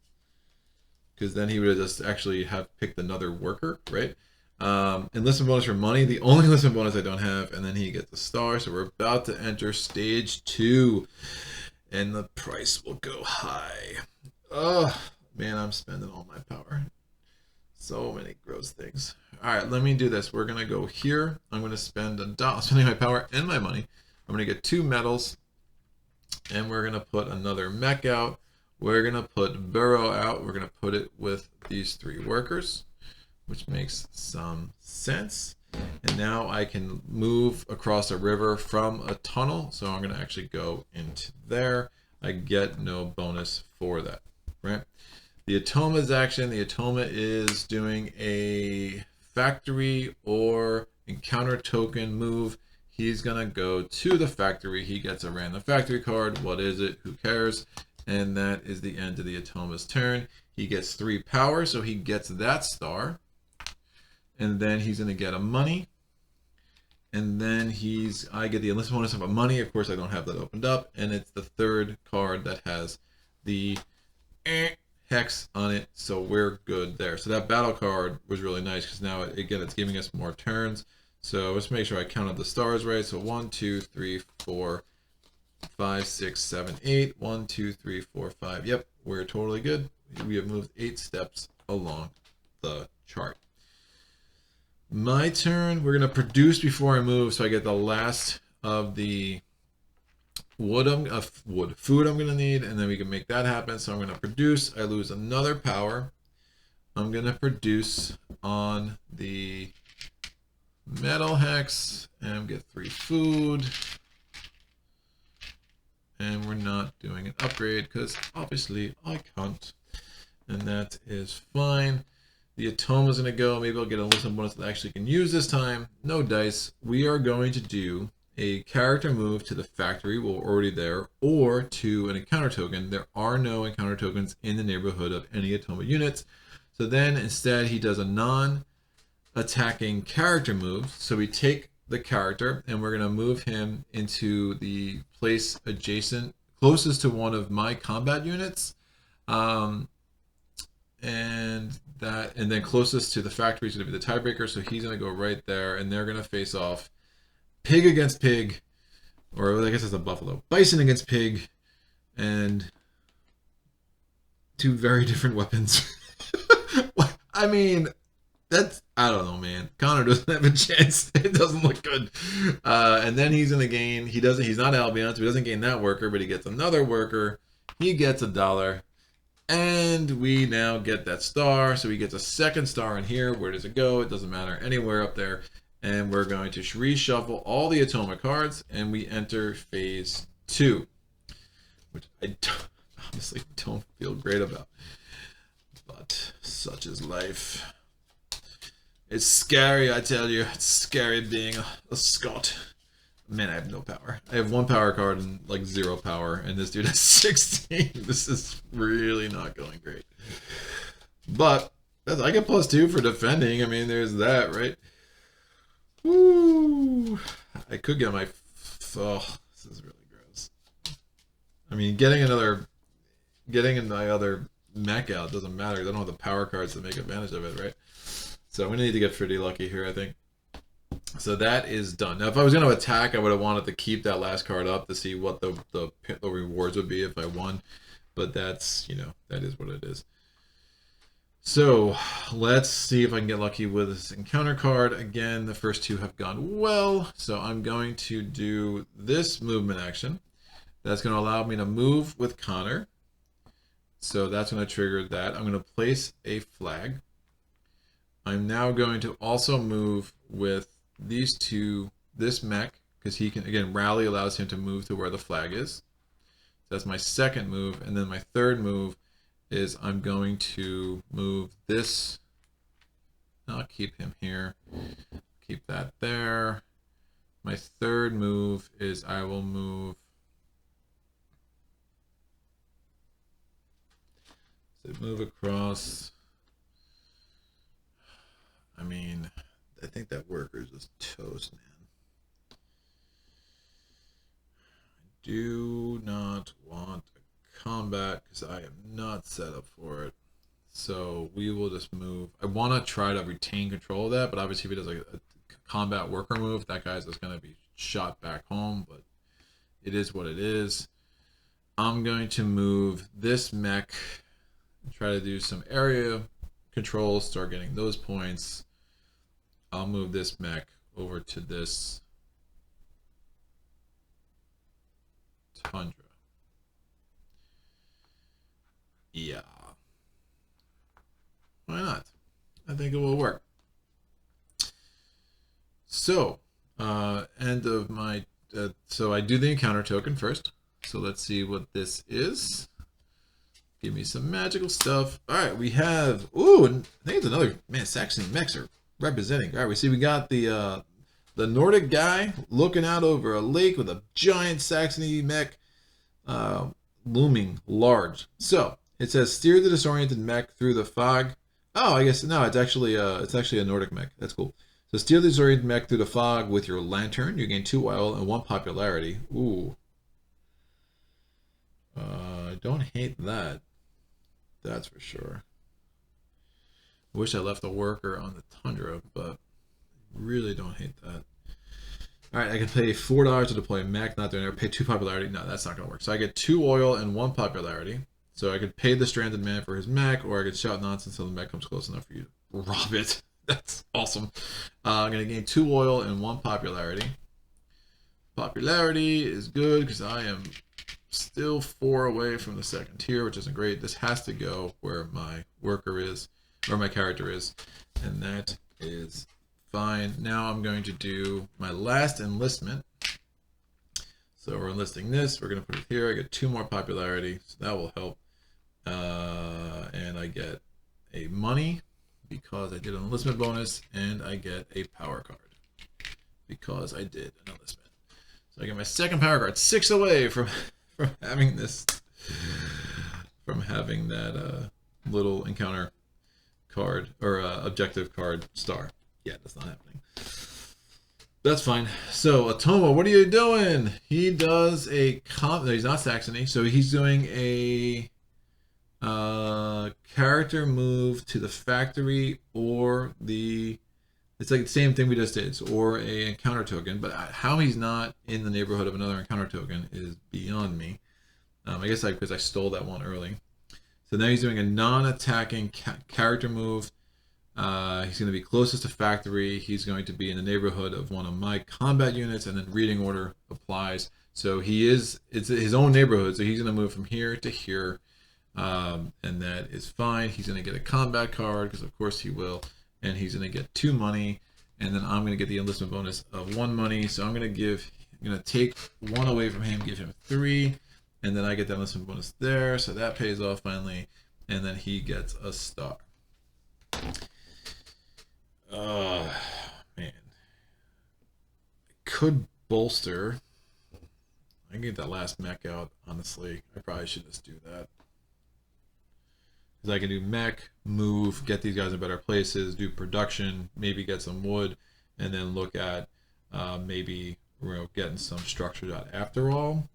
because then he would have just actually have picked another worker, right? Enlistment bonus for money, the only enlistment bonus I don't have, and then he gets a star. So we're about to enter stage 2, and the price will go high. Oh man, I'm spending all my power. So many gross things. All right, let me do this. We're gonna go here. I'm gonna spend $1, spending my power and my money. I'm gonna get 2 medals, and we're gonna put another mech out. We're gonna put burrow out. We're gonna put it with these 3 workers, which makes some sense. And now I can move across a river from a tunnel. So I'm going to actually go into there. I get no bonus for that, right? The Automa's action, the Automa is doing a factory or encounter token move. He's going to go to the factory. He gets a random factory card. What is it? Who cares? And that is the end of the Automa's turn. He gets 3 power, so he gets that star. And then he's going to get a money. And then I get the enlistment bonus of a money. Of course, I don't have that opened up. And it's the 3rd card that has the hex on it. So we're good there. So that battle card was really nice because now, again, it's giving us more turns. So let's make sure I counted the stars right. So 1, 2, 3, 4, 5, 6, 7, 8. 1, 2, 3, 4, 5. Yep, we're totally good. We have moved 8 steps along the chart. My turn. We're going to produce before I move, so I get the last of the food I'm going to need, and then we can make that happen. So I'm going to produce. I lose another power. I'm going to produce on the metal hex and get 3 food. And we're not doing an upgrade because obviously I can't, and that is fine. The Automa's going to go. Maybe I'll get a enlistment bonus that I actually can use this time. No dice. We are going to do a character move to the factory. We're already there. Or to an encounter token. There are no encounter tokens in the neighborhood of any Automa units. So then instead he does a non-attacking character move. So we take the character and we're going to move him into the place adjacent, closest to one of my combat units. And then closest to the factory is going to be the tiebreaker, so he's going to go right there, and they're going to face off pig against pig, or I guess it's a buffalo. Bison against pig, and 2 very different weapons. I mean, I don't know, man. Connor doesn't have a chance. It doesn't look good. And then he's going to gain, he's not Albion, so he doesn't gain that worker, but he gets another worker. He gets $1. And we now get that star. So he gets a 2nd star in here. Where does it go? It doesn't matter. Anywhere up there. And we're going to reshuffle all the Automa cards. And we enter phase 2. Which I honestly don't feel great about. But such is life. It's scary, I tell you. It's scary being a Scot. Man, I have no power. I have 1 power card and like 0 power, and this dude has 16. This is really not going great. But I get +2 for defending. I mean, there's that, right? Woo! I could get my. Oh, this is really gross. mean, getting another mech out doesn't matter. They don't have the power cards to make advantage of it, right? So I'm gonna need to get pretty lucky here, I think. So that is done. Now, if I was going to attack, I would have wanted to keep that last card up to see what the rewards would be if I won. But that's, that is what it is. So let's see if I can get lucky with this encounter card. Again, the first two have gone well. So I'm going to do this movement action. That's going to allow me to move with Connor. So that's going to trigger that. I'm going to place a flag. I'm now going to also move with these two, this mech, because he can, again, rally allows him to move to where the flag is. So that's my second move. And then my third move is I'm going to move this. I'll keep him here. Keep that there. My third move is I will move. So move across. I mean, I think that worker is just toast, man. I do not want a combat because I am not set up for it. So we will just move. I want to try to retain control of that, but obviously if he does like a combat worker move, that guy's just going to be shot back home, but it is what it is. I'm going to move this mech, try to do some area control, start getting those points. I'll move this mech over to this tundra. Yeah. Why not? I think it will work. So, end of my... so I do the encounter token first. So let's see what this is. Give me some magical stuff. All right, we have... Ooh, I think it's another... Man, Saxony mechs are representing. All right, we got the Nordic guy looking out over a lake with a giant Saxony mech looming large. So it says steer the disoriented mech through the fog. Oh, I guess no, it's actually a Nordic mech. That's cool. So steer the disoriented mech through the fog with your lantern. You gain 2 oil and 1 popularity. Ooh. I don't hate that. That's for sure. I wish I left a worker on the tundra, but really don't hate that. All right, I can pay $4 to deploy a mech, not doing it. Pay 2 popularity. No, that's not going to work. So I get 2 oil and 1 popularity. So I could pay the stranded man for his mech, or I could shout nonsense until the mech comes close enough for you to rob it. That's awesome. I'm going to gain 2 oil and 1 popularity. Popularity is good because I am still 4 away from the second tier, which isn't great. This has to go where my worker is, or my character is, and that is fine. Now I'm going to do my last enlistment. So we're enlisting this. We're going to put it here. I get 2 more popularity, so that will help. And I get a money because I did an enlistment bonus, and I get a power card because I did an enlistment. So I get my second power card, 6 away from having this, from having that little encounter card or objective card star. Yeah, that's not happening. That's fine. So Automa, what are you doing? He does a he's not Saxony, so he's doing a character move to the factory or the... It's like the same thing we just did, so, or a encounter token, but how he's not in the neighborhood of another encounter token is beyond me. I guess because I stole that one early. So now he's doing a non-attacking character move. He's going to be closest to factory. He's going to be in the neighborhood of one of my combat units, and then reading order applies. So it's his own neighborhood, so he's going to move from here to here, and that is fine. He's going to get a combat card, because of course he will, and he's going to get 2 money, and then I'm going to get the enlistment bonus of 1 money. So I'm going to take 1 away from him, give him 3, and then I get the enlistment bonus there, so that pays off finally, and then he gets a star. Man. I could bolster. I can get that last mech out, honestly. I probably should just do that. Because I can do mech, move, get these guys in better places, do production, maybe get some wood, and then look at maybe getting some structures out after all.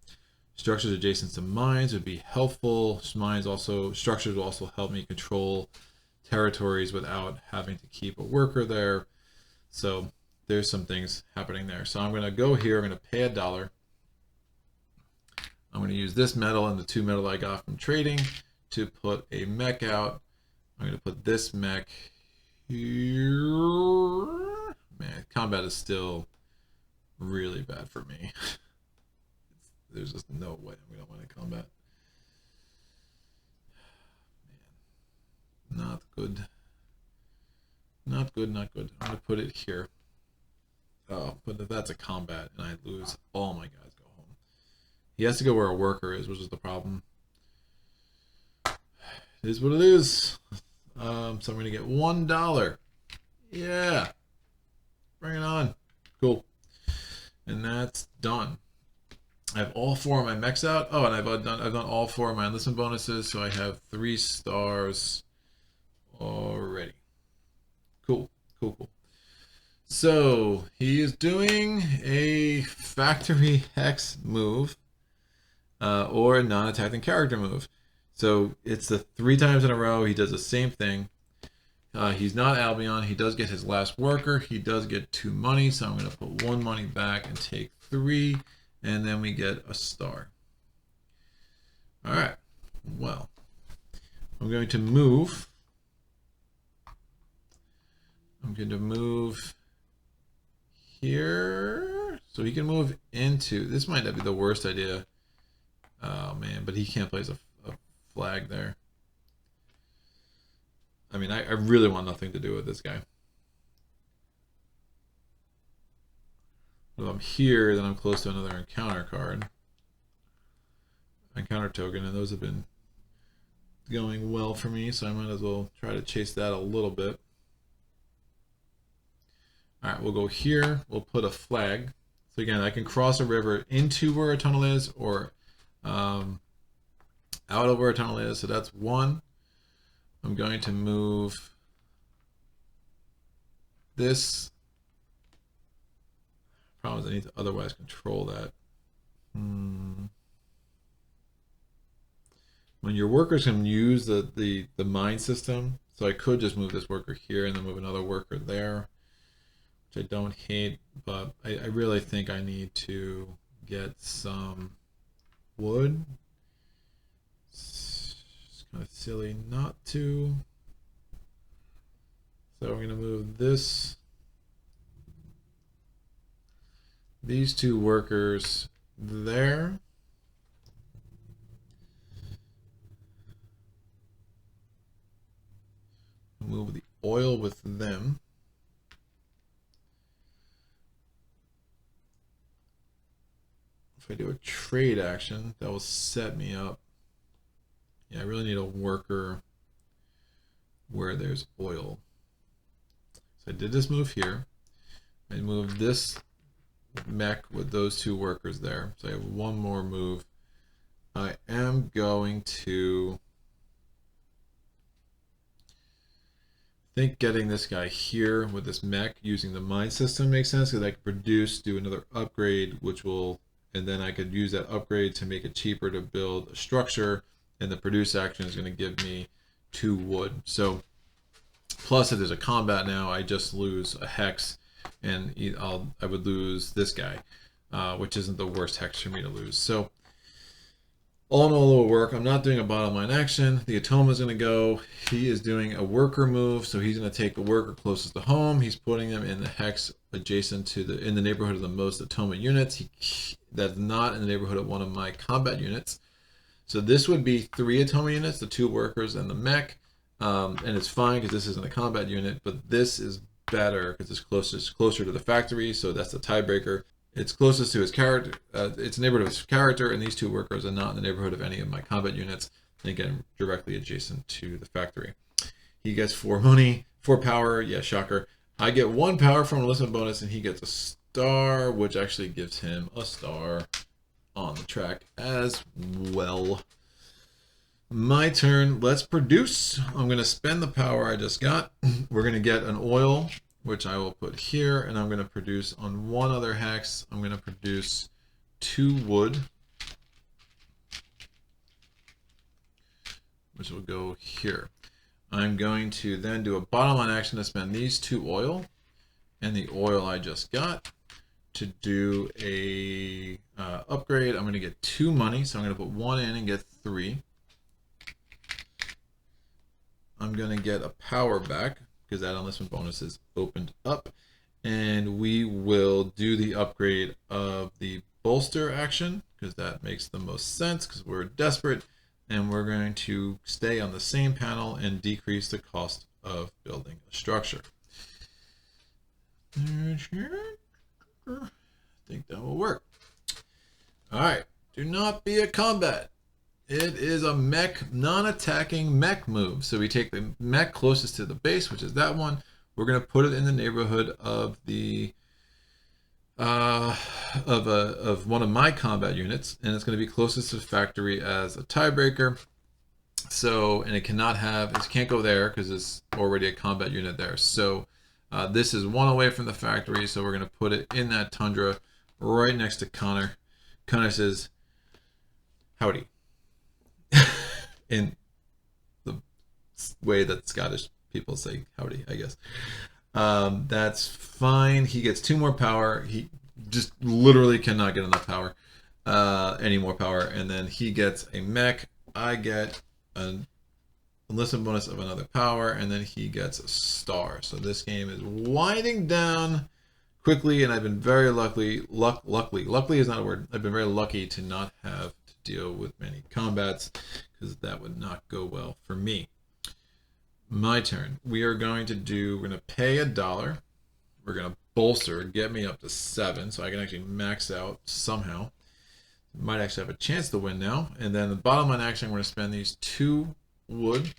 Structures adjacent to mines would be helpful. Structures will also help me control territories without having to keep a worker there. So there's some things happening there. So I'm going to go here. I'm going to pay $1. I'm going to use this metal and the 2 metal I got from trading to put a mech out. I'm going to put this mech here. Man, combat is still really bad for me. There's just no way I'm going to win in combat. Man, not good. Not good, not good. I'm going to put it here. Oh, but if that's a combat and I lose, all my guys go home. He has to go where a worker is, which is the problem. It is what it is. So I'm going to get $1. Yeah. Bring it on. Cool. And that's done. I have all 4 of my mechs out. Oh, and I've done all 4 of my enlistment bonuses, so I have 3 stars already. Cool, cool, cool. So he is doing a factory hex move or a non-attacking character move. So it's the 3 times in a row he does the same thing. He's not Albion. He does get his last worker. He does get 2 money, so I'm going to put 1 money back and take 3, and then we get a star. All right. Well, I'm going to move. I'm going to move here, so he can move into. This might not be the worst idea. Oh man, but he can't place a flag there. I mean, I really want nothing to do with this guy. If I'm here, then I'm close to another encounter card. Encounter token, and those have been going well for me, so I might as well try to chase that a little bit. All right, we'll go here. We'll put a flag. So again, I can cross a river into where a tunnel is, or out of where a tunnel is. So that's 1. I'm going to move this. Problem is I need to otherwise control that. When your workers can use the mine system, so I could just move this worker here and then move another worker there, which I don't hate, but I really think I need to get some wood. It's kind of silly not to. So I'm going to move these 2 workers there. Move the oil with them. If I do a trade action, that will set me up. Yeah, I really need a worker where there's oil. So I did this move here. I moved this mech with those 2 workers there. So I have 1 more move. I am going to think getting this guy here with this mech using the mine system makes sense, because I can do another upgrade, which will, and then I could use that upgrade to make it cheaper to build a structure, and the produce action is going to give me 2 wood. So plus if there's a combat now, I just lose a hex, and I would lose this guy, which isn't the worst hex for me to lose. So all in all, it will work. I'm not doing a bottom line action. The Automa is going to go. He is doing a worker move, so he's going to take the worker closest to home. He's putting them in the hex adjacent to in the neighborhood of the most Automa units. That's not in the neighborhood of one of my combat units. So this would be 3 Automa units, the 2 workers and the mech, and it's fine because this isn't a combat unit. But this is better because it's closer to the factory, so that's the tiebreaker. It's closest to his character. It's the neighborhood of his character, and these 2 workers are not in the neighborhood of any of my combat units. And again, directly adjacent to the factory. He gets 4 money, 4 power. Yeah, shocker. I get 1 power from enlistment bonus, and he gets a star, which actually gives him a star on the track as well. My turn. Let's produce. I'm going to spend the power I just got. We're going to get an oil, which I will put here, and I'm going to produce on 1 other hex. I'm going to produce 2 wood. which will go here. I'm going to then do a bottom line action to spend these 2 oil and the oil I just got to do a upgrade. I'm going to get 2 money, so I'm going to put 1 in and get 3. I'm going to get a power back because that enlistment bonus is opened up. And we will do the upgrade of the bolster action because that makes the most sense because we're desperate. And we're going to stay on the same panel and decrease the cost of building a structure. I think that will work. All right, do not be a combat. It is a mech, non-attacking mech move. So we take the mech closest to the base, which is that one. We're going to put it in the neighborhood of the of one of my combat units, and it's going to be closest to the factory as a tiebreaker. So, and it cannot have, it can't go there because it's already a combat unit there. So this is 1 away from the factory, so we're going to put it in that tundra right next to Connor. Connor says, howdy. In the way that Scottish people say howdy, I guess. That's fine. He gets 2 more power. He just literally cannot get enough power, any more power. And then he gets a mech. I get an enlistment bonus of another power, and then he gets a star. So this game is winding down quickly, and I've been very lucky is not a word. I've been very lucky to not have to deal with many combats because that would not go well for me. My turn. We're going to pay $1. We're going to bolster, get me up to 7, so I can actually max out somehow. Might actually have a chance to win now. And then the bottom line action, we're going to spend these 2 wood.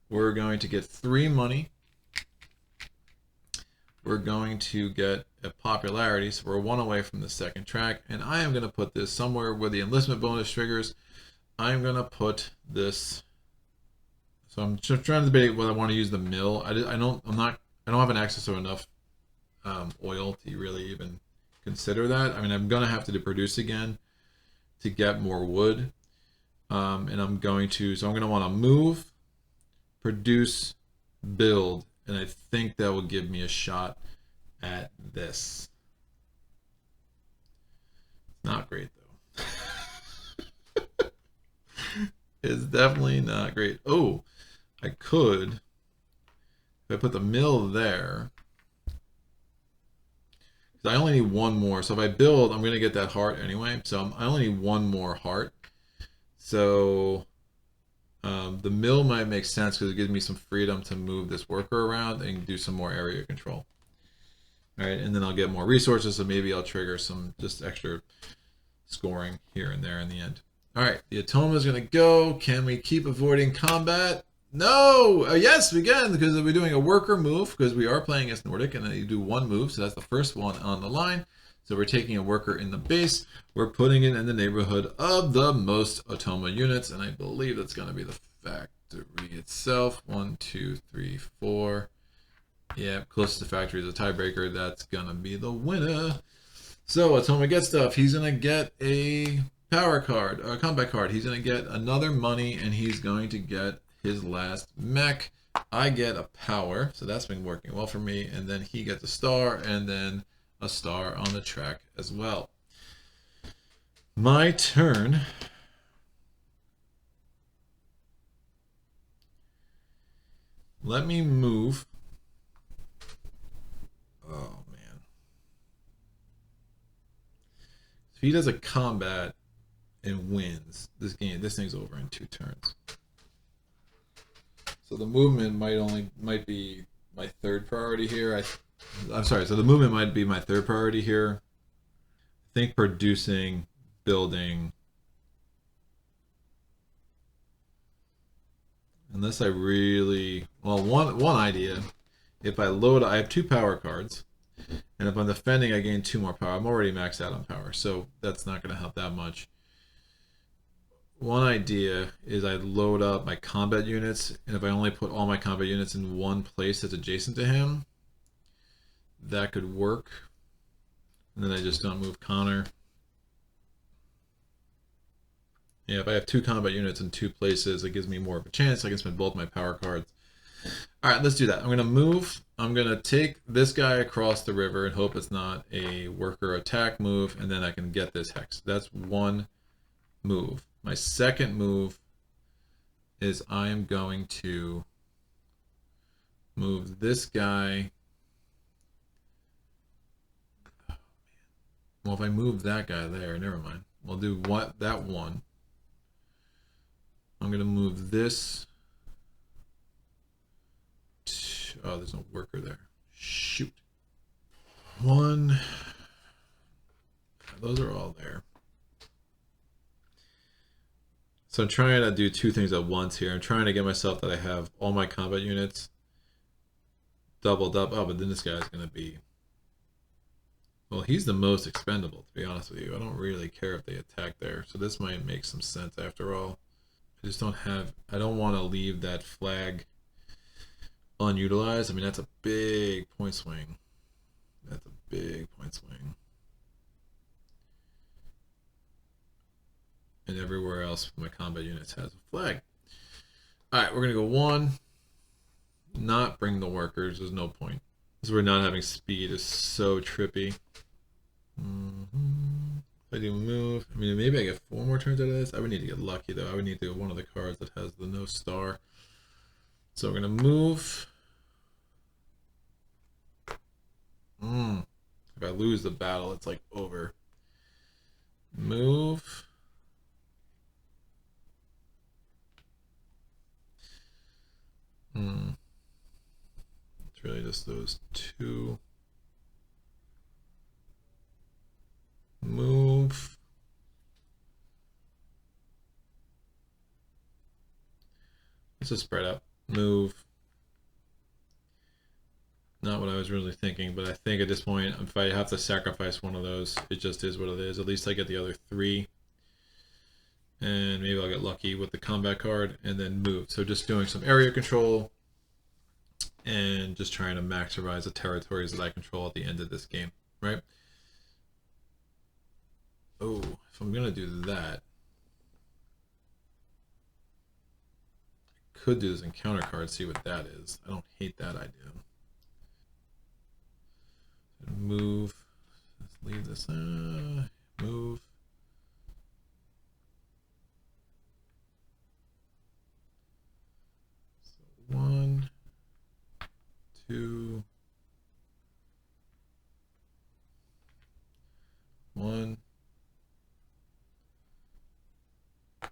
We're going to get 3 money. We're going to get a popularity, so we're 1 away from the second track. And I am going to put this somewhere where the enlistment bonus triggers. I'm going to put this. So I'm just trying to debate whether I want to use the mill. I don't have an access to enough oil to really even consider that. I mean, I'm gonna have to produce again to get more wood, and I'm gonna want to move, produce, build, and I think that will give me a shot at this. Not great though. It's definitely not great. Oh. I could, if I put the mill there, because I only need 1 more. So if I build, I'm going to get that heart anyway. So I only need 1 more heart. So the mill might make sense because it gives me some freedom to move this worker around and do some more area control. All right, and then I'll get more resources, so maybe I'll trigger some just extra scoring here and there in the end. All right, the Automa is going to go. Can we keep avoiding combat? No! Yes, we can, because we're doing a worker move, because we are playing as Nordic, and then you do 1 move, so that's the first one on the line. So we're taking a worker in the base. We're putting it in the neighborhood of the most Automa units, and I believe that's going to be the factory itself. 1, 2, 3, 4. Yeah, closest to factory is a tiebreaker. That's going to be the winner. So Automa gets stuff. He's going to get a power card, a combat card. He's going to get another money, and he's going to get his last mech. I get a power, so that's been working well for me, and then he gets a star, and then a star on the track as well. My turn. Let me move. Oh man. If he does a combat and wins this game, this thing's over in 2 turns. So the movement might be my 3rd priority here. I'm sorry. So the movement might be my 3rd priority here. I think producing, building, unless I really one idea. If I load, I have 2 power cards, and if I'm defending, I gain 2 more power. I'm already maxed out on power, so that's not going to help that much. One idea is I load up my combat units, and if I only put all my combat units in 1 place that's adjacent to him, that could work. And then I just don't move Connor. Yeah, if I have 2 combat units in 2 places, it gives me more of a chance. I can spend both my power cards. All right, let's do that. I'm going to move. I'm going to take this guy across the river and hope it's not a worker attack move, and then I can get this hex. That's one move. My second move is I am going to move this guy. Well, if I move that guy there, never mind. We'll do that one. I'm going to move this. Oh, there's no worker there. Shoot. One. Those are all there. So I'm trying to do 2 things at once here. I'm trying to get myself that I have all my combat units doubled up. Oh, but then this guy's going to be... Well, he's the most expendable, to be honest with you. I don't really care if they attack there. So this might make some sense after all. I just don't have... I don't want to leave that flag unutilized. I mean, that's a big point swing. That's a big point swing. And everywhere else my combat units has a flag. Alright, we're going to go 1. Not bring the workers. There's no point. Because we're not having speed is so trippy. If I do move, I mean, maybe I get 4 more turns out of this. I would need to get lucky, though. I would need to get one of the cards that has the no star. So we're going to move. If I lose the battle, it's like over. Move. It's really just those 2. Move. Let's just spread out. Move. Not what I was really thinking, but I think at this point, if I have to sacrifice one of those, it just is what it is. At least I get the other 3. And maybe I'll get lucky with the combat card and then move. So just doing some area control and just trying to maximize the territories that I control at the end of this game, right? Oh, if I'm going to do that, I could do this encounter card, see what that is. I don't hate that idea. Move. Let's leave this. Move. So 1, 2, 1,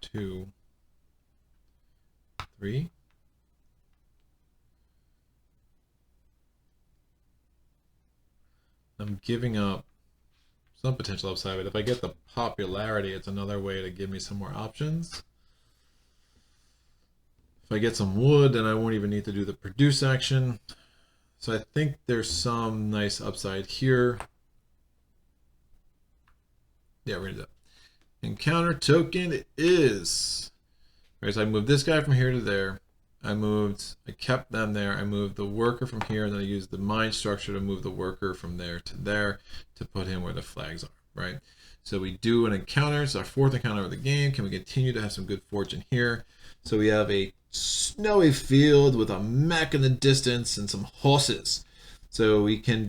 2, 3. I'm giving up some potential upside, but if I get the popularity, it's another way to give me some more options. If I get some wood, then I won't even need to do the produce action. So I think there's some nice upside here. Yeah, we're gonna do that. Encounter token it is. All right, so I moved this guy from here to there. I kept them there. I moved the worker from here, and then I used the mine structure to move the worker from there to put him where the flags are, right? So we do an encounter. It's our 4th encounter of the game. Can we continue to have some good fortune here? So we have a snowy field with a mech in the distance and some horses. So we can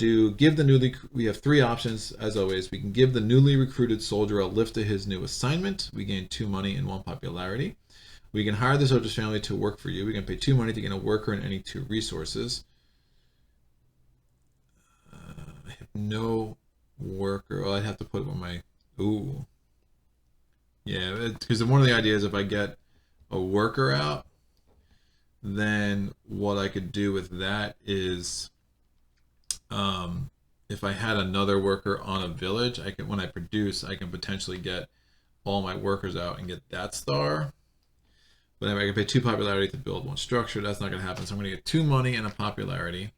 we have 3 options, as always. We can give the newly recruited soldier a lift to his new assignment. We gain 2 money and 1 popularity. We can hire the soldier's family to work for you. We can pay 2 money to gain a worker and any 2 resources. I have no worker. Oh, I'd have to put it on my... Ooh. Yeah, because one of the ideas, if I get a worker out, then what I could do with that is... if I had another worker on a village, when I produce, I can potentially get all my workers out and get that star. But anyway, I can pay 2 popularity to build 1 structure. That's not going to happen. So I'm going to get 2 money and a popularity.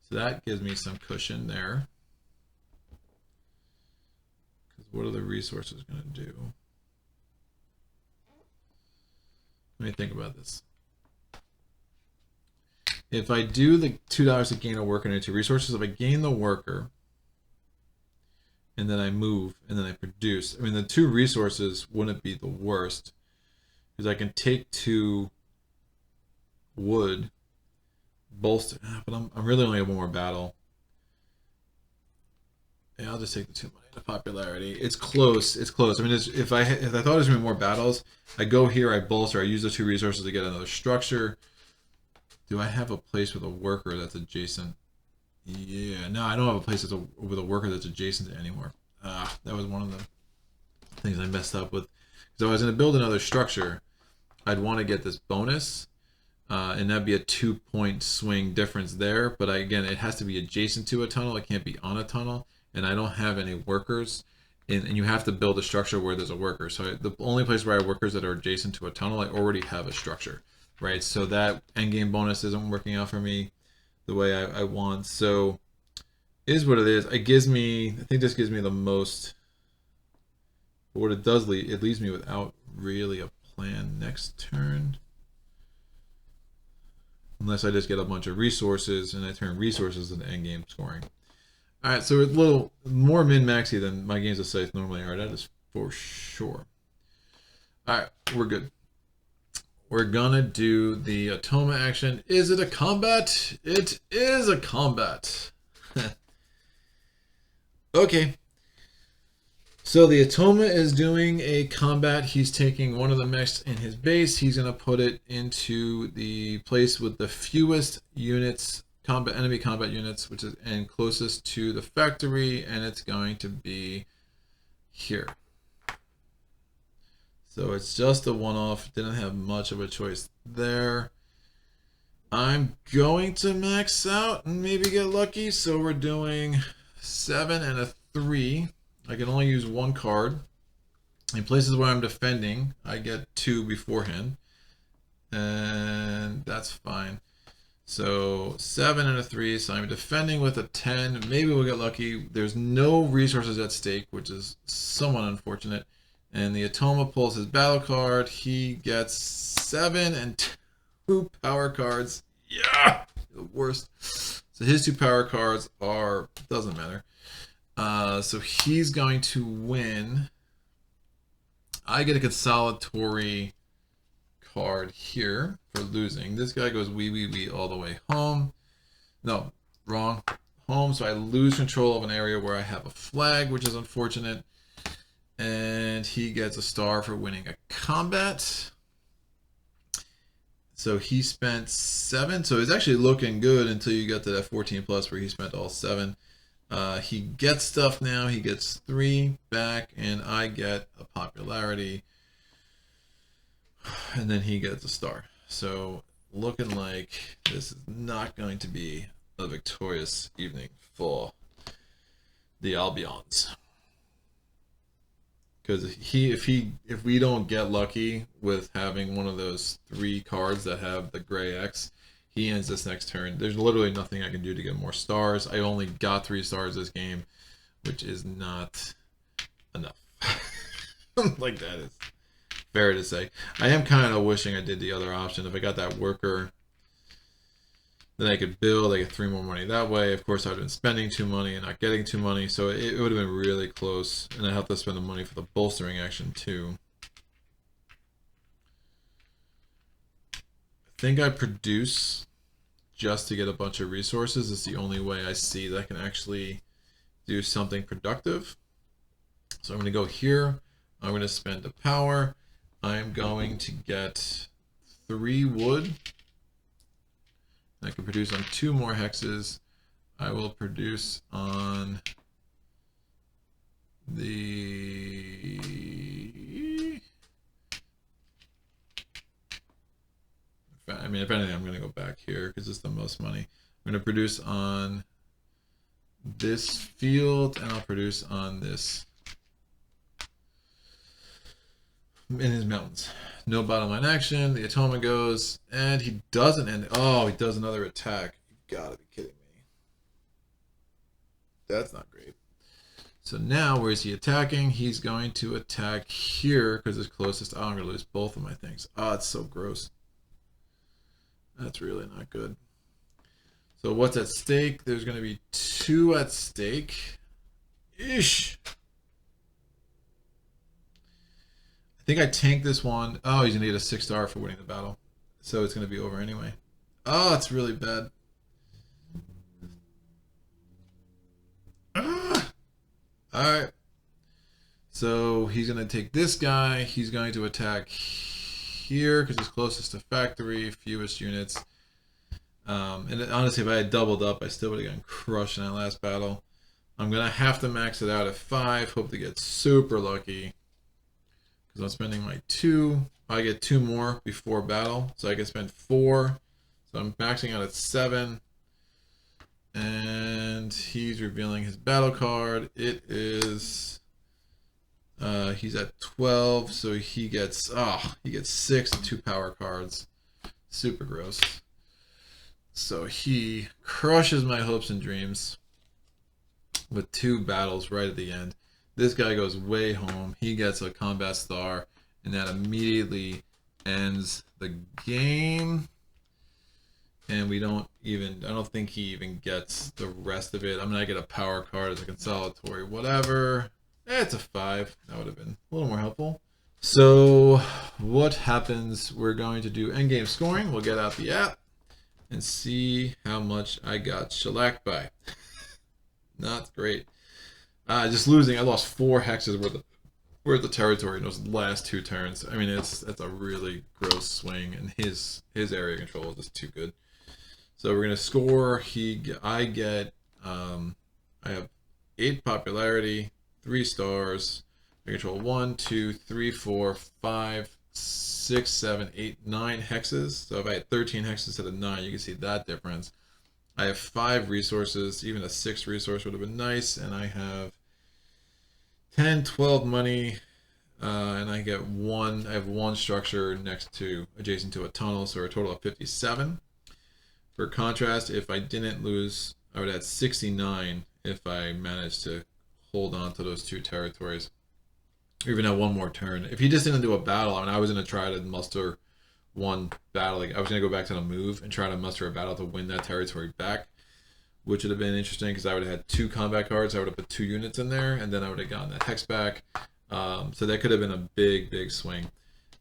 So that gives me some cushion there. Because what are the resources going to do? Let me think about this. If I do the $2 to gain a worker and 2 resources, if I gain the worker and then I move, and then I produce. I mean, the 2 resources wouldn't be the worst, because I can take 2 wood, bolster, but I'm really only have 1 more battle. Yeah, I'll just take the 2 money. The popularity. It's close. It's close. I mean, if I thought there was gonna be more battles, I go here, I bolster, I use the 2 resources to get another structure. Do I have a place with a worker that's adjacent? Yeah, no, I don't have a place with a worker that's adjacent to anymore. That was one of the things I messed up with. So I was going to build another structure. I'd want to get this bonus, and that'd be a 2-point swing difference there. But again, it has to be adjacent to a tunnel. It can't be on a tunnel, and I don't have any workers. And you have to build a structure where there's a worker. So the only place where I have workers that are adjacent to a tunnel, I already have a structure, right? So that endgame bonus isn't working out for me the way I want. So is what it is. It gives me, I think this gives me the most, but what it does it leaves me without really a plan next turn. Unless I just get a bunch of resources and I turn resources into endgame scoring. Alright, so it's a little more min-maxy than my games of Scythe normally are. That is for sure. Alright, we're good. We're gonna do the Automa action. Is it a combat? It is a combat. Okay. So the Automa is doing a combat. He's taking one of the mechs in his base. He's gonna put it into the place with the fewest units, enemy combat units, which is and closest to the factory, and it's going to be here. So it's just a one-off. Didn't have much of a choice there. I'm going to max out and maybe get lucky. So we're doing 7 and a 3. I can only use 1 card. In places where I'm defending, I get 2 beforehand. And that's fine. So 7 and a 3. So I'm defending with a 10. Maybe we'll get lucky. There's no resources at stake, which is somewhat unfortunate. And the Automa pulls his battle card. He gets 7 and 2 power cards. Yeah, the worst. So his 2 power cards are, doesn't matter. So he's going to win. I get a consolatory card here for losing. This guy goes wee all the way home. No, wrong. Home. So I lose control of an area where I have a flag, which is unfortunate. And he gets a star for winning a combat. So he spent 7. So it's actually looking good until you get to that 14 plus where he spent all 7. He gets stuff now. He gets 3 back, and I get a popularity. And then he gets a star. So looking like this is not going to be a victorious evening for the Albions. Because if we don't get lucky with having one of those 3 cards that have the gray X, he ends this next turn. There's literally nothing I can do to get more stars. I only got 3 stars this game, which is not enough. Like, that is fair to say. I am kind of wishing I did the other option. If I got that worker, then I could build. I get 3 more money that way. Of course, I've been spending 2 money and not getting 2 money, so it would have been really close. And I have to spend the money for the bolstering action too. I think I produce just to get a bunch of resources. It's the only way I see that I can actually do something productive. So I'm going to go here. I'm going to spend a power. I'm going to get 3 wood. I can produce on 2 more hexes. I will produce on the... I mean, if anything, I'm going to go back here because it's the most money. I'm going to produce on this field, and I'll produce on this in his mountains. No bottom line action. The Automa goes, and he doesn't end. Oh, he does another attack. You gotta be kidding me. That's not great. So now, where is he attacking? He's going to attack here because it's closest. Oh, I'm gonna lose both of my things. Oh, it's so gross. That's really not good. So what's at stake? There's going to be 2 at stake. Ish. think I tanked this one. Oh, he's gonna get a 6-star for winning the battle, so it's gonna be over anyway. Oh, it's really bad. Ah! All right. So he's gonna take this guy. He's going to attack here because he's closest to factory, fewest units. And honestly, if I had doubled up, I still would have gotten crushed in that last battle. I'm gonna have to max it out at 5. Hope to get super lucky because I'm spending my 2. I get 2 more before battle, so I can spend 4. So I'm maxing out at 7. And he's revealing his battle card. It is he's at 12, so he gets 6 and 2 power cards. Super gross. So he crushes my hopes and dreams with 2 battles right at the end. This guy goes way home. He gets a combat star, and that immediately ends the game. And I don't think he even gets the rest of it. I'm gonna get a power card as a consolatory, whatever. It's a 5. That would have been a little more helpful. So what happens? We're going to do endgame scoring. We'll get out the app and see how much I got shellacked by. Not great. Just losing. I lost 4 hexes worth of territory in those last 2 turns. I mean, that's a really gross swing, and his area control is just too good. So we're gonna score. I have 8 popularity, 3 stars. I control 1, 2, 3, 4, 5, 6, 7, 8, 9 hexes. So if I had 13 hexes instead of 9, you can see that difference. I have 5 resources. Even a 6th resource would have been nice. And I have 10, 12 money, and I get 1. I have 1 structure adjacent to a tunnel, so a total of 57. For contrast, if I didn't lose, I would add 69 if I managed to hold on to those 2 territories. Or even have 1 more turn. If he just didn't do a battle, I was going to try to muster 1 battle. Like I was going to go back to the move and try to muster a battle to win that territory back, which would have been interesting because I would have had 2 combat cards. I would have put 2 units in there, and then I would have gotten that hex back. So that could have been a big swing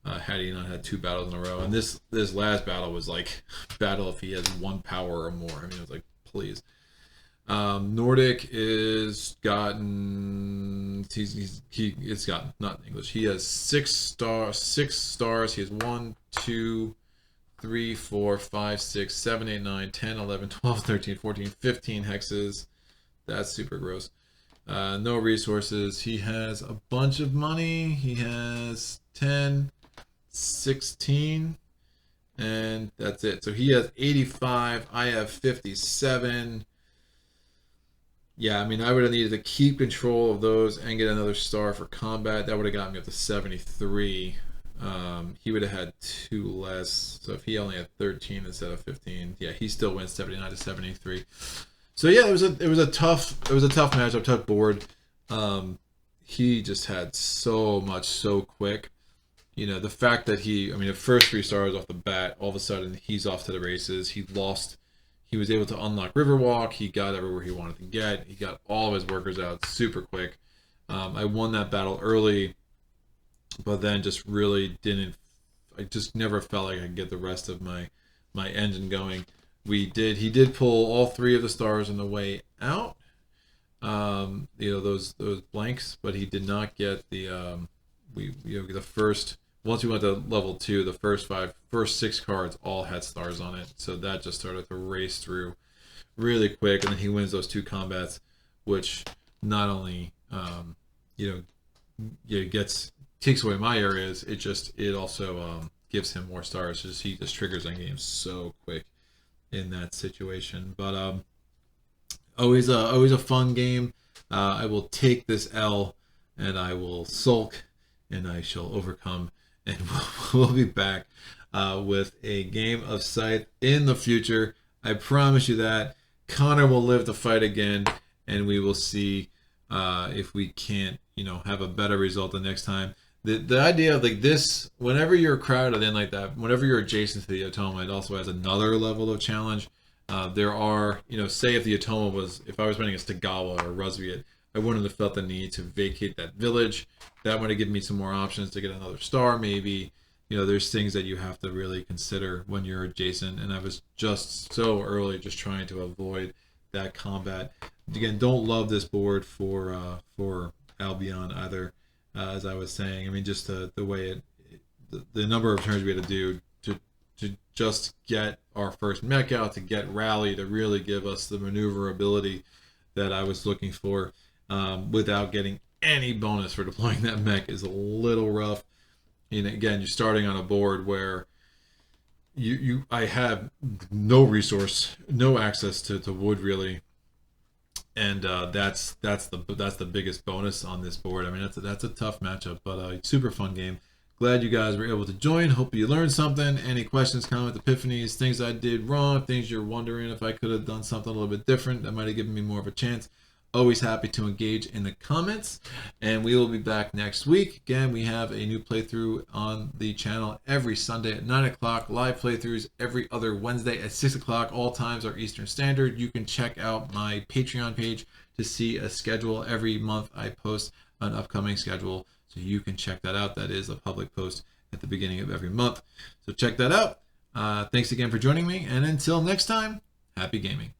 had he not had 2 battles in a row. And this last battle was like battle if he has 1 power or more. I mean, it was like, please. Nordic is gotten. It's gotten, not in English. He has 6 stars. He has 1, 2, 3, 4, 5, 6, 7, 8, 9, 10, 11, 12, 13, 14, 15 hexes. That's super gross. No resources. He has a bunch of money. He has 10, 16, and that's it. So he has 85. I have 57. Yeah, I mean, I would have needed to keep control of those and get another star for combat. That would have gotten me up to 73. He would have had 2 less. So if he only had 13 instead of 15, yeah, he still wins 79 to 73. So yeah, it was a tough matchup, tough board. He just had so much so quick. You know, the fact that the first 3 stars off the bat, all of a sudden he's off to the races. He was able to unlock Riverwalk. He got everywhere he wanted to get. He got all of his workers out super quick. I won that battle early, but then just really didn't. I just never felt like I could get the rest of my engine going. He did pull all 3 of the stars on the way out. Those blanks, but he did not get the the first. Once we went to level 2, the first 6 cards all had stars on it. So that just started to race through really quick. And then he wins those 2 combats, which not only, takes away my areas, it also gives him more stars. He just triggers endgame so quick in that situation. But always a fun game. I will take this L and I will sulk and I shall overcome. And we'll be back with a game of Scythe in the future. I promise you that. Connor will live to fight again, and we will see if we can't, have a better result the next time. The idea of like this, whenever you're crowded in like that, whenever you're adjacent to the Automa, it also has another level of challenge. There are, say if the Automa if I was running a Stagawa or a Rusviet, I wouldn't have felt the need to vacate that village. That would have given me some more options to get another star, maybe. There's things that you have to really consider when you're adjacent, and I was just so early, just trying to avoid that combat. Again, don't love this board for Albion either, as I was saying. I mean, just the way the number of turns we had to do to just get our first mech out, to get rally, to really give us the maneuverability that I was looking for, without getting any bonus for deploying that mech is a little rough. Again, you're starting on a board where I have no resource, no access to wood really, and that's the biggest bonus on this board. I mean, that's a tough matchup, but a super fun game. Glad you guys were able to join. Hope you learned something. Any questions, comments, epiphanies, things I did wrong, things you're wondering if I could have done something a little bit different that might have given me more of a chance. Always happy to engage in the comments, and we will be back next week. Again, we have a new playthrough on the channel every Sunday at 9 o'clock. Live playthroughs every other Wednesday at 6 o'clock. All times are Eastern Standard. You can check out my Patreon page to see a schedule. Every month I post an upcoming schedule, so you can check that out. That is a public post at the beginning of every month. So check that out. Thanks again for joining me, and until next time, happy gaming.